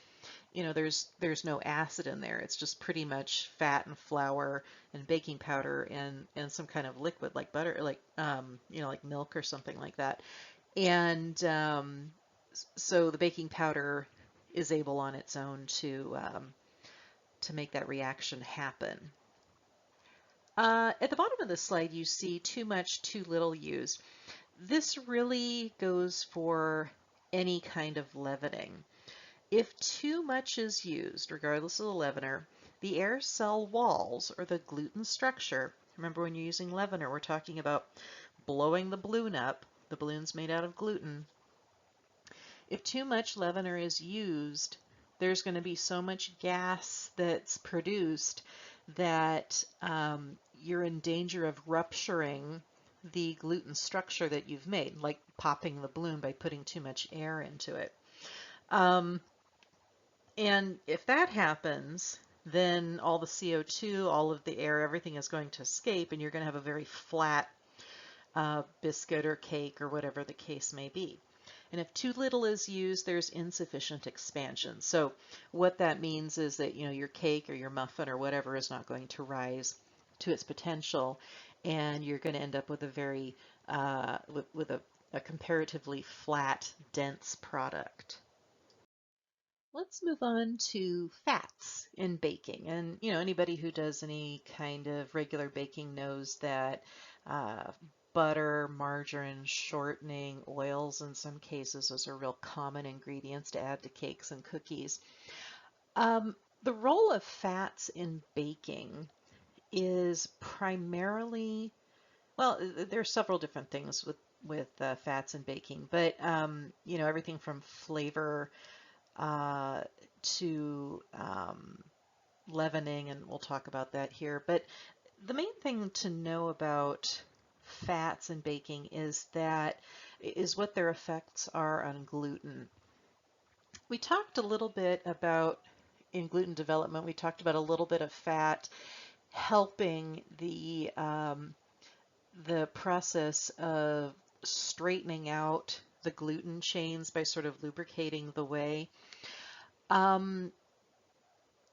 there's no acid in there. It's just pretty much fat and flour and baking powder and some kind of liquid like butter, like like milk or something like that. And so the baking powder is able on its own to make that reaction happen. At the bottom of the slide, you see too much, too little used. This really goes for any kind of leavening. If too much is used, regardless of the leavener, the air cell walls or the gluten structure, remember when you're using leavener, we're talking about blowing the balloon up. The balloon's made out of gluten. If too much leavener is used, there's going to be so much gas that's produced that you're in danger of rupturing the gluten structure that you've made, like popping the balloon by putting too much air into it. And if that happens, then all the CO2, all of the air, everything is going to escape, and you're going to have a very flat biscuit or cake or whatever the case may be. And if too little is used, there's insufficient expansion. So what that means is that your cake or your muffin or whatever is not going to rise to its potential, and you're going to end up with a very with a comparatively flat, dense product. Let's move on to fats in baking. And anybody who does any kind of regular baking knows that butter, margarine, shortening, oils in some cases, those are real common ingredients to add to cakes and cookies. The role of fats in baking is primarily, well, there are several different things with fats in baking, but everything from flavor uh, to leavening, and we'll talk about that here. But the main thing to know about fats in baking is what their effects are on gluten. We talked a little bit about, in gluten development, we talked about a little bit of fat helping the process of straightening out the gluten chains by sort of lubricating the way. And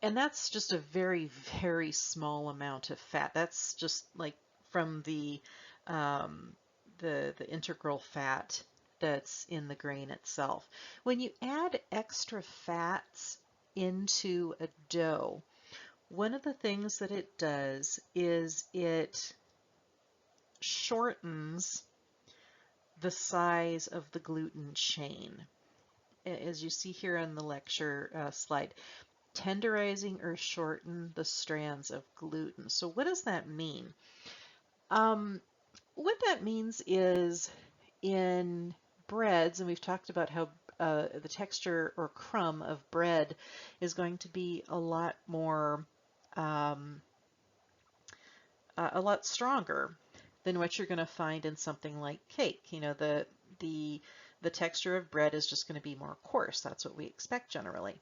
that's just a very, very small amount of fat. That's just like from um, the integral fat that's in the grain itself. When you add extra fats into a dough, one of the things that it does is it shortens the size of the gluten chain. As you see here on the lecture slide, tenderizing or shorten the strands of gluten. So what does that mean? What that means is in breads, and we've talked about how the texture or crumb of bread is going to be a lot more, a lot stronger than what you're going to find in something like cake. The the texture of bread is just going to be more coarse. That's what we expect generally.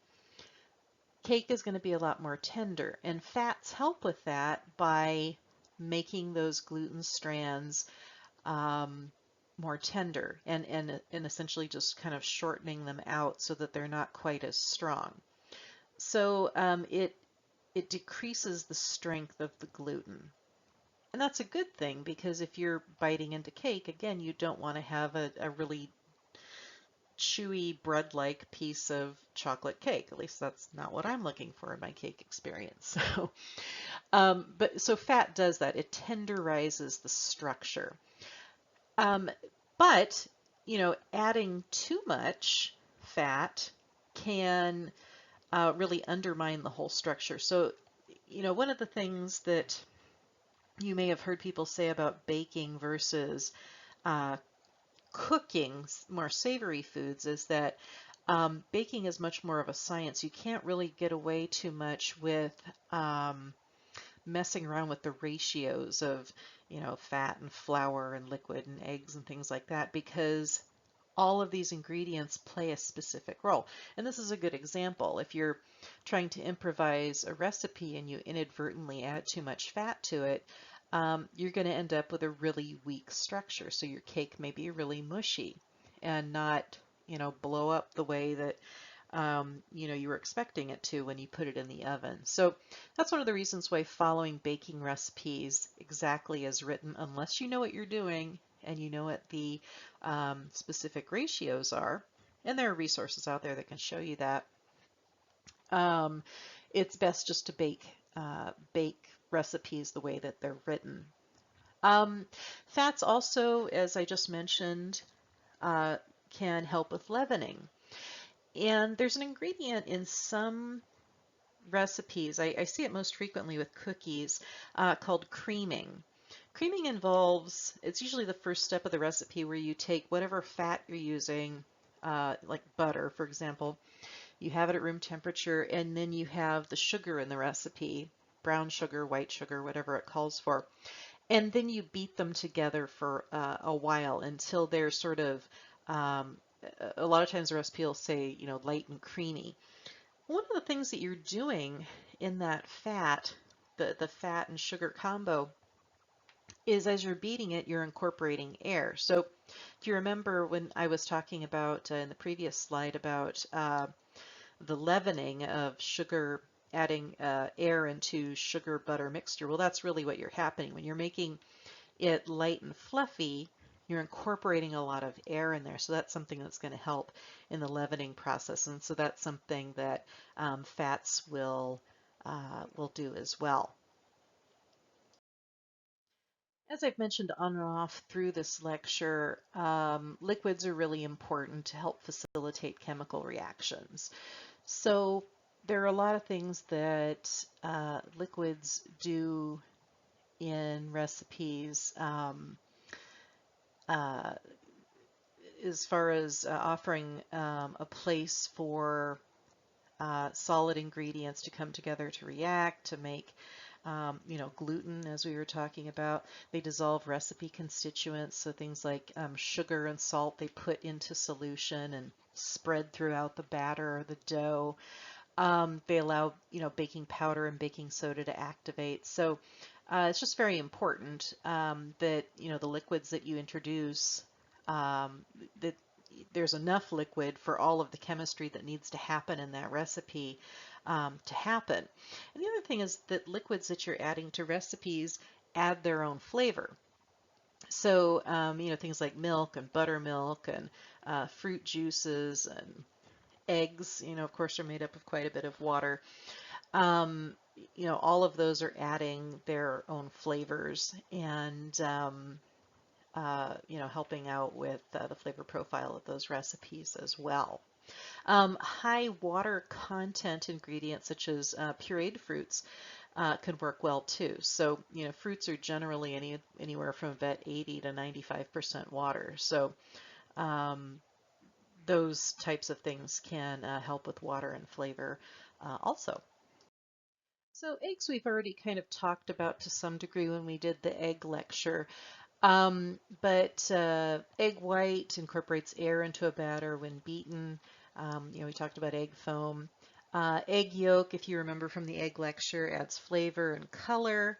Cake is going to be a lot more tender, and fats help with that by making those gluten strands more tender and essentially just kind of shortening them out so that they're not quite as strong. So it decreases the strength of the gluten. And that's a good thing because if you're biting into cake, again, you don't want to have a really chewy bread-like piece of chocolate cake. At least that's not what I'm looking for in my cake experience. So fat does that. It tenderizes the structure. But adding too much fat can really undermine the whole structure. So one of the things that you may have heard people say about baking versus cooking more savory foods is that baking is much more of a science. You can't really get away too much with messing around with the ratios of, fat and flour and liquid and eggs and things like that because all of these ingredients play a specific role. And this is a good example. If you're trying to improvise a recipe and you inadvertently add too much fat to it, you're going to end up with a really weak structure. So your cake may be really mushy and not, blow up the way that you were expecting it to when you put it in the oven. So that's one of the reasons why following baking recipes exactly as written, unless you know what you're doing and you know what the specific ratios are, and there are resources out there that can show you that, um, it's best just to bake recipes the way that they're written. Um, Fats also, as I just mentioned, uh, can help with leavening. And there's an ingredient in some recipes, I see it most frequently with cookies, called creaming. Creaming involves, it's usually the first step of the recipe where you take whatever fat you're using, like butter, for example, you have it at room temperature, and then you have the sugar in the recipe, brown sugar, white sugar, whatever it calls for. And then you beat them together for a while until they're sort of, um, a lot of times the recipe will say, light and creamy. One of the things that you're doing in that fat, the fat and sugar combo, is as you're beating it, you're incorporating air. So do you remember when I was talking about in the previous slide about the leavening of sugar, adding air into sugar butter mixture? Well, that's really what you're happening. When you're making it light and fluffy, you're incorporating a lot of air in there. So that's something that's going to help in the leavening process. And so that's something that fats will do as well. As I've mentioned on and off through this lecture, liquids are really important to help facilitate chemical reactions. So there are a lot of things that liquids do in recipes. Uh, as far as offering a place for solid ingredients to come together to react, to make, gluten, as we were talking about. They dissolve recipe constituents, so things like sugar and salt they put into solution and spread throughout the batter or the dough. They allow, baking powder and baking soda to activate. So it's just very important that, the liquids that you introduce, that there's enough liquid for all of the chemistry that needs to happen in that recipe to happen. And the other thing is that liquids that you're adding to recipes add their own flavor. So, things like milk and buttermilk and fruit juices and eggs, of course, are made up of quite a bit of water. Um, all of those are adding their own flavors and, helping out with the flavor profile of those recipes as well. High water content ingredients such as pureed fruits can work well too. So, fruits are generally anywhere from about 80 to 95% water. So, um, those types of things can help with water and flavor also. So eggs we've already kind of talked about to some degree when we did the egg lecture. But egg white incorporates air into a batter when beaten. We talked about egg foam. Egg yolk, if you remember from the egg lecture, adds flavor and color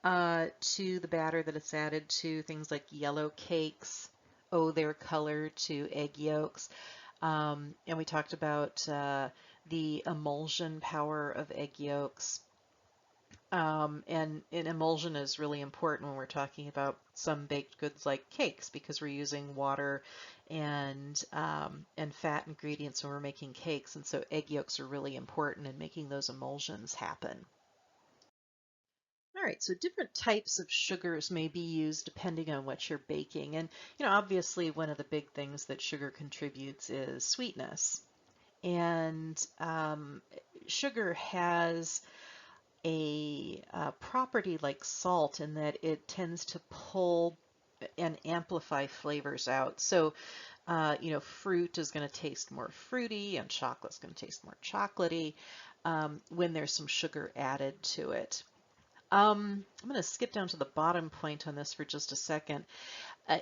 to the batter that it's added to. Things like yellow cakes owe their color to egg yolks. And we talked about the emulsion power of egg yolks. And emulsion is really important when we're talking about some baked goods like cakes because we're using water and fat ingredients when we're making cakes, and so egg yolks are really important in making those emulsions happen. All right, so different types of sugars may be used depending on what you're baking. And, obviously one of the big things that sugar contributes is sweetness. And sugar has a property like salt in that it tends to pull and amplify flavors out. So, fruit is going to taste more fruity and chocolate's going to taste more chocolatey when there's some sugar added to it. I'm going to skip down to the bottom point on this for just a second.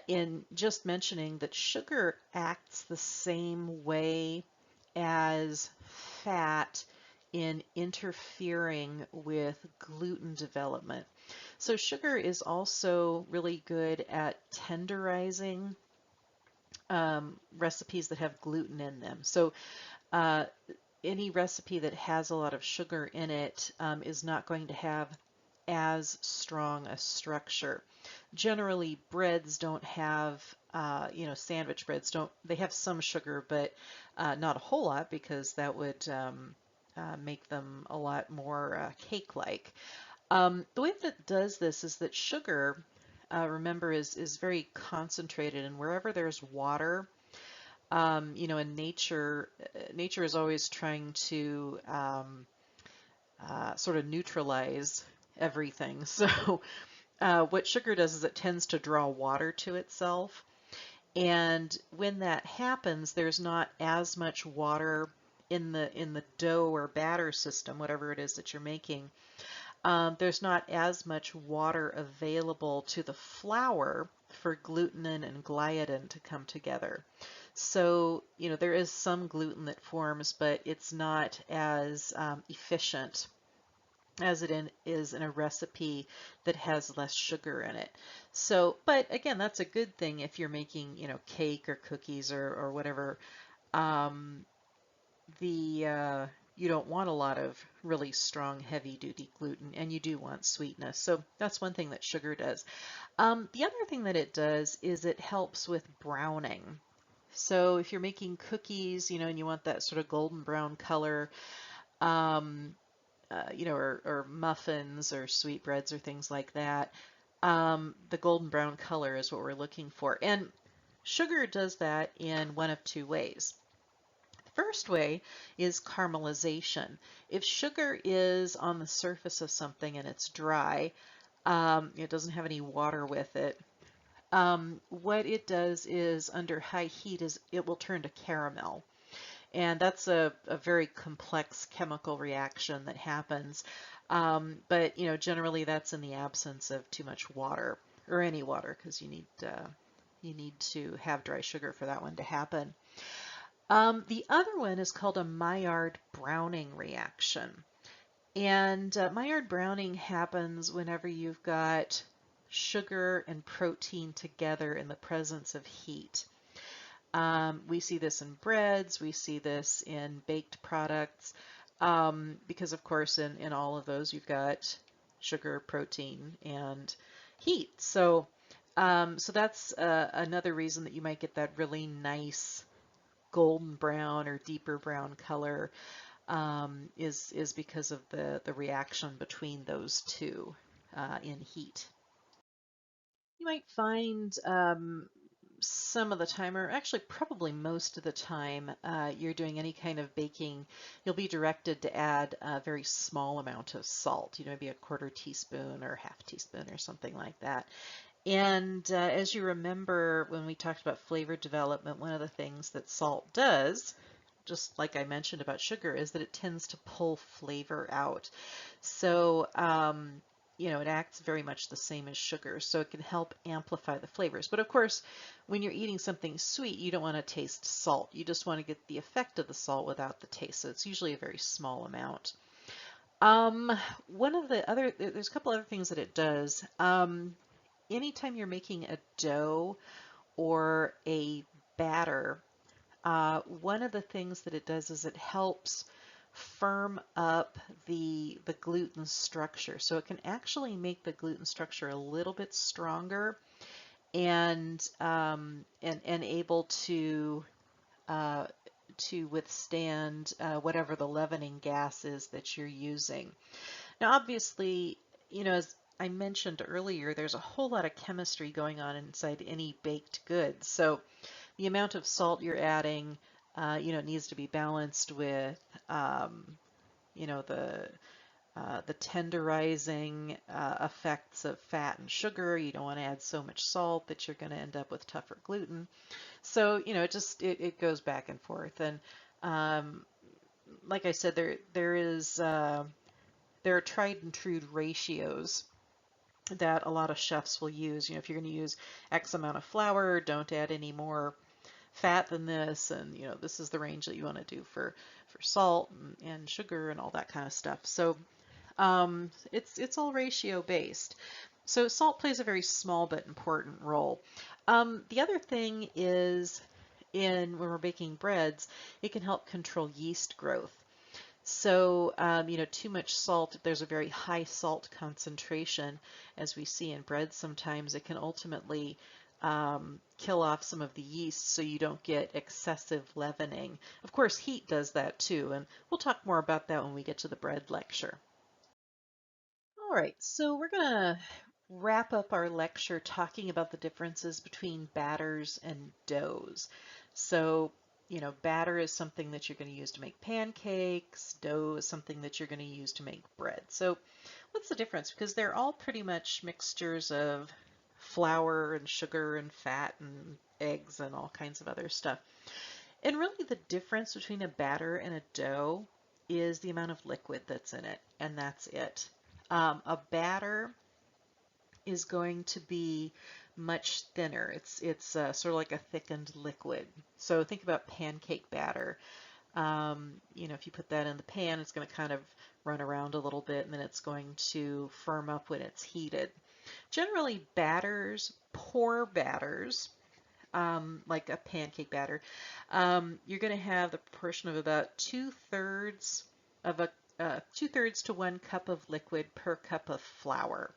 In just mentioning that sugar acts the same way as fat in interfering with gluten development. So sugar is also really good at tenderizing recipes that have gluten in them. So uh, any recipe that has a lot of sugar in it is not going to have as strong a structure. Generally, breads don't have, sandwich breads don't, they have some sugar, but not a whole lot because that would make them a lot more cake-like. The way that it does this is that sugar, remember, is very concentrated, and wherever there's water, in nature, nature is always trying to sort of neutralize everything. So what sugar does is it tends to draw water to itself. And when that happens, there's not as much water in the dough or batter system, whatever it is that you're making. There's not as much water available to the flour for glutenin and gliadin to come together. So, there is some gluten that forms, but it's not as efficient as is in a recipe that has less sugar in it. So, but again, that's a good thing if you're making, cake or cookies or whatever. Um, the You don't want a lot of really strong, heavy-duty gluten, and you do want sweetness. So that's one thing that sugar does. The other thing that it does is it helps with browning. So if you're making cookies, and you want that sort of golden brown color, um, or muffins or sweetbreads or things like that, the golden brown color is what we're looking for. And sugar does that in one of two ways. The first way is caramelization. If sugar is on the surface of something and it's dry, it doesn't have any water with it, what it does is under high heat is it will turn to caramel. And that's a very complex chemical reaction that happens. But generally that's in the absence of too much water or any water because you need to have dry sugar for that one to happen. The other one is called a Maillard browning reaction. And Maillard browning happens whenever you've got sugar and protein together in the presence of heat. We see this in breads, we see this in baked products, because of course in all of those you've got sugar, protein, and heat. So that's another reason that you might get that really nice golden brown or deeper brown color, is because of the reaction between those two in heat. You might find some of the time, or actually probably most of the time, you're doing any kind of baking, you'll be directed to add a very small amount of salt, maybe a quarter teaspoon or half teaspoon or something like that. And as you remember when we talked about flavor development, one of the things that salt does, just like I mentioned about sugar, is that it tends to pull flavor out. So, it acts very much the same as sugar, so it can help amplify the flavors. But of course, when you're eating something sweet, you don't want to taste salt. You just want to get the effect of the salt without the taste. So it's usually a very small amount. One of the other, there's a couple other things that it does. Anytime you're making a dough or a batter, one of the things that it does is it helps firm up the gluten structure. So it can actually make the gluten structure a little bit stronger and able uh, to withstand whatever the leavening gas is that you're using. Now, obviously, as I mentioned earlier, there's a whole lot of chemistry going on inside any baked goods. So the amount of salt you're adding, needs to be balanced with, the tenderizing effects of fat and sugar. You don't want to add so much salt that you're going to end up with tougher gluten. So, it goes back and forth. And um, like I said, there is there are tried and true ratios that a lot of chefs will use. If you're going to use X amount of flour, don't add any more fat than this, and this is the range that you want to do for salt and sugar and all that kind of stuff. So it's all ratio based. So salt plays a very small but important role. The other thing is when we're baking breads, it can help control yeast growth. So, too much salt, if there's a very high salt concentration, as we see in bread sometimes, it can ultimately kill off some of the yeast so you don't get excessive leavening. Of course, heat does that too, and we'll talk more about that when we get to the bread lecture. All right, so we're going to wrap up our lecture talking about the differences between batters and doughs. So, batter is something that you're going to use to make pancakes. Dough is something that you're going to use to make bread. So, what's the difference? Because they're all pretty much mixtures of flour and sugar and fat and eggs and all kinds of other stuff. And really the difference between a batter and a dough is the amount of liquid that's in it, and that's it. A batter is going to be much thinner. It's sort of like a thickened liquid. So think about pancake batter. If you put that in the pan, it's going to kind of run around a little bit, and then it's going to firm up when it's heated. Generally, pour batters, like a pancake batter, you're going to have the proportion of about two-thirds to 1 cup of liquid per cup of flour.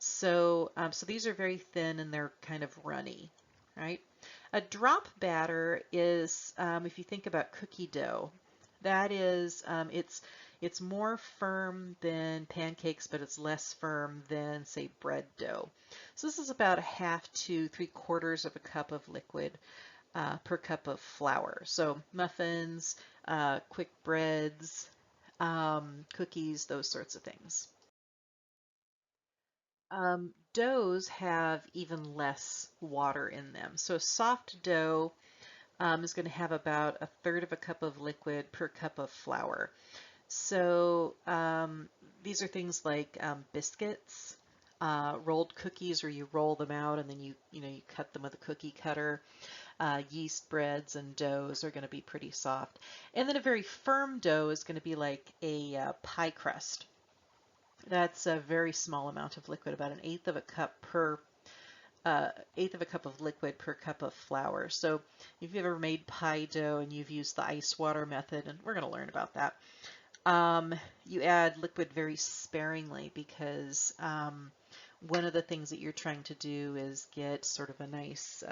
So these are very thin and they're kind of runny, right? A drop batter is, if you think about cookie dough, that is, it's more firm than pancakes, but it's less firm than, say, bread dough. So this is about a half to 3/4 of a cup of liquid per cup of flour. So muffins, quick breads, cookies, those sorts of things. Doughs have even less water in them. So soft dough is going to have about a third of a cup of liquid per cup of flour. So these are things like biscuits, rolled cookies where you roll them out and then you cut them with a cookie cutter. Yeast breads and doughs are going to be pretty soft. And then a very firm dough is going to be like a pie crust. That's a very small amount of liquid, about an eighth of a cup of liquid per cup of flour. So if you've ever made pie dough and you've used the ice water method, and we're going to learn about that, you add liquid very sparingly because one of the things that you're trying to do is get sort of a nice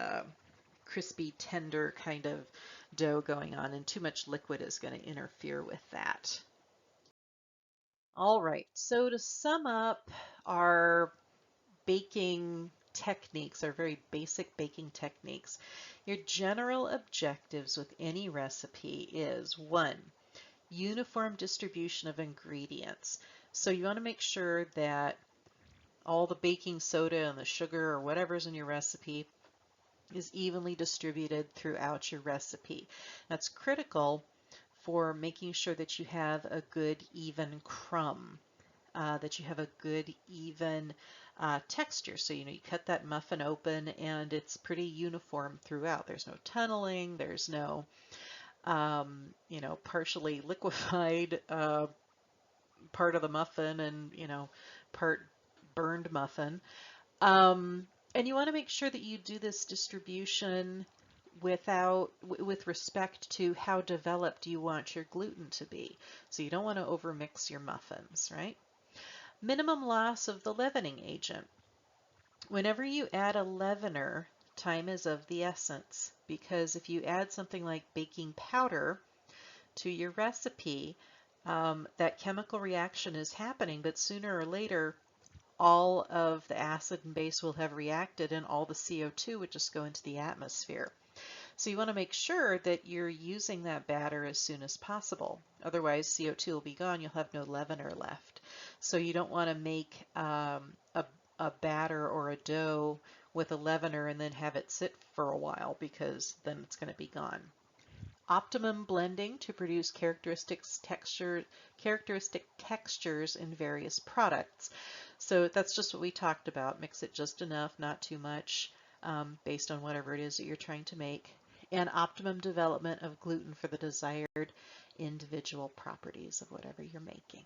crispy, tender kind of dough going on, and too much liquid is going to interfere with that. All right, so to sum up our baking techniques, our very basic baking techniques, your general objectives with any recipe is 1, uniform distribution of ingredients. So you want to make sure that all the baking soda and the sugar or whatever's in your recipe is evenly distributed throughout your recipe. That's critical for making sure that you have a good even crumb, that you have a good even texture. So you cut that muffin open and it's pretty uniform throughout. There's no tunneling, there's no partially liquefied part of the muffin and part burned muffin. And you want to make sure that you do this distribution with respect to how developed you want your gluten to be. So you don't want to overmix your muffins, right? Minimum loss of the leavening agent. Whenever you add a leavener, time is of the essence, because if you add something like baking powder to your recipe, that chemical reaction is happening, but sooner or later all of the acid and base will have reacted and all the CO2 would just go into the atmosphere. So you want to make sure that you're using that batter as soon as possible. Otherwise, CO2 will be gone. You'll have no leavener left. So you don't want to make a batter or a dough with a leavener and then have it sit for a while because then it's going to be gone. optimum blending to produce characteristic textures in various products. So that's just what we talked about. Mix it just enough, not too much, based on whatever it is that you're trying to make. And optimum development of gluten for the desired individual properties of whatever you're making.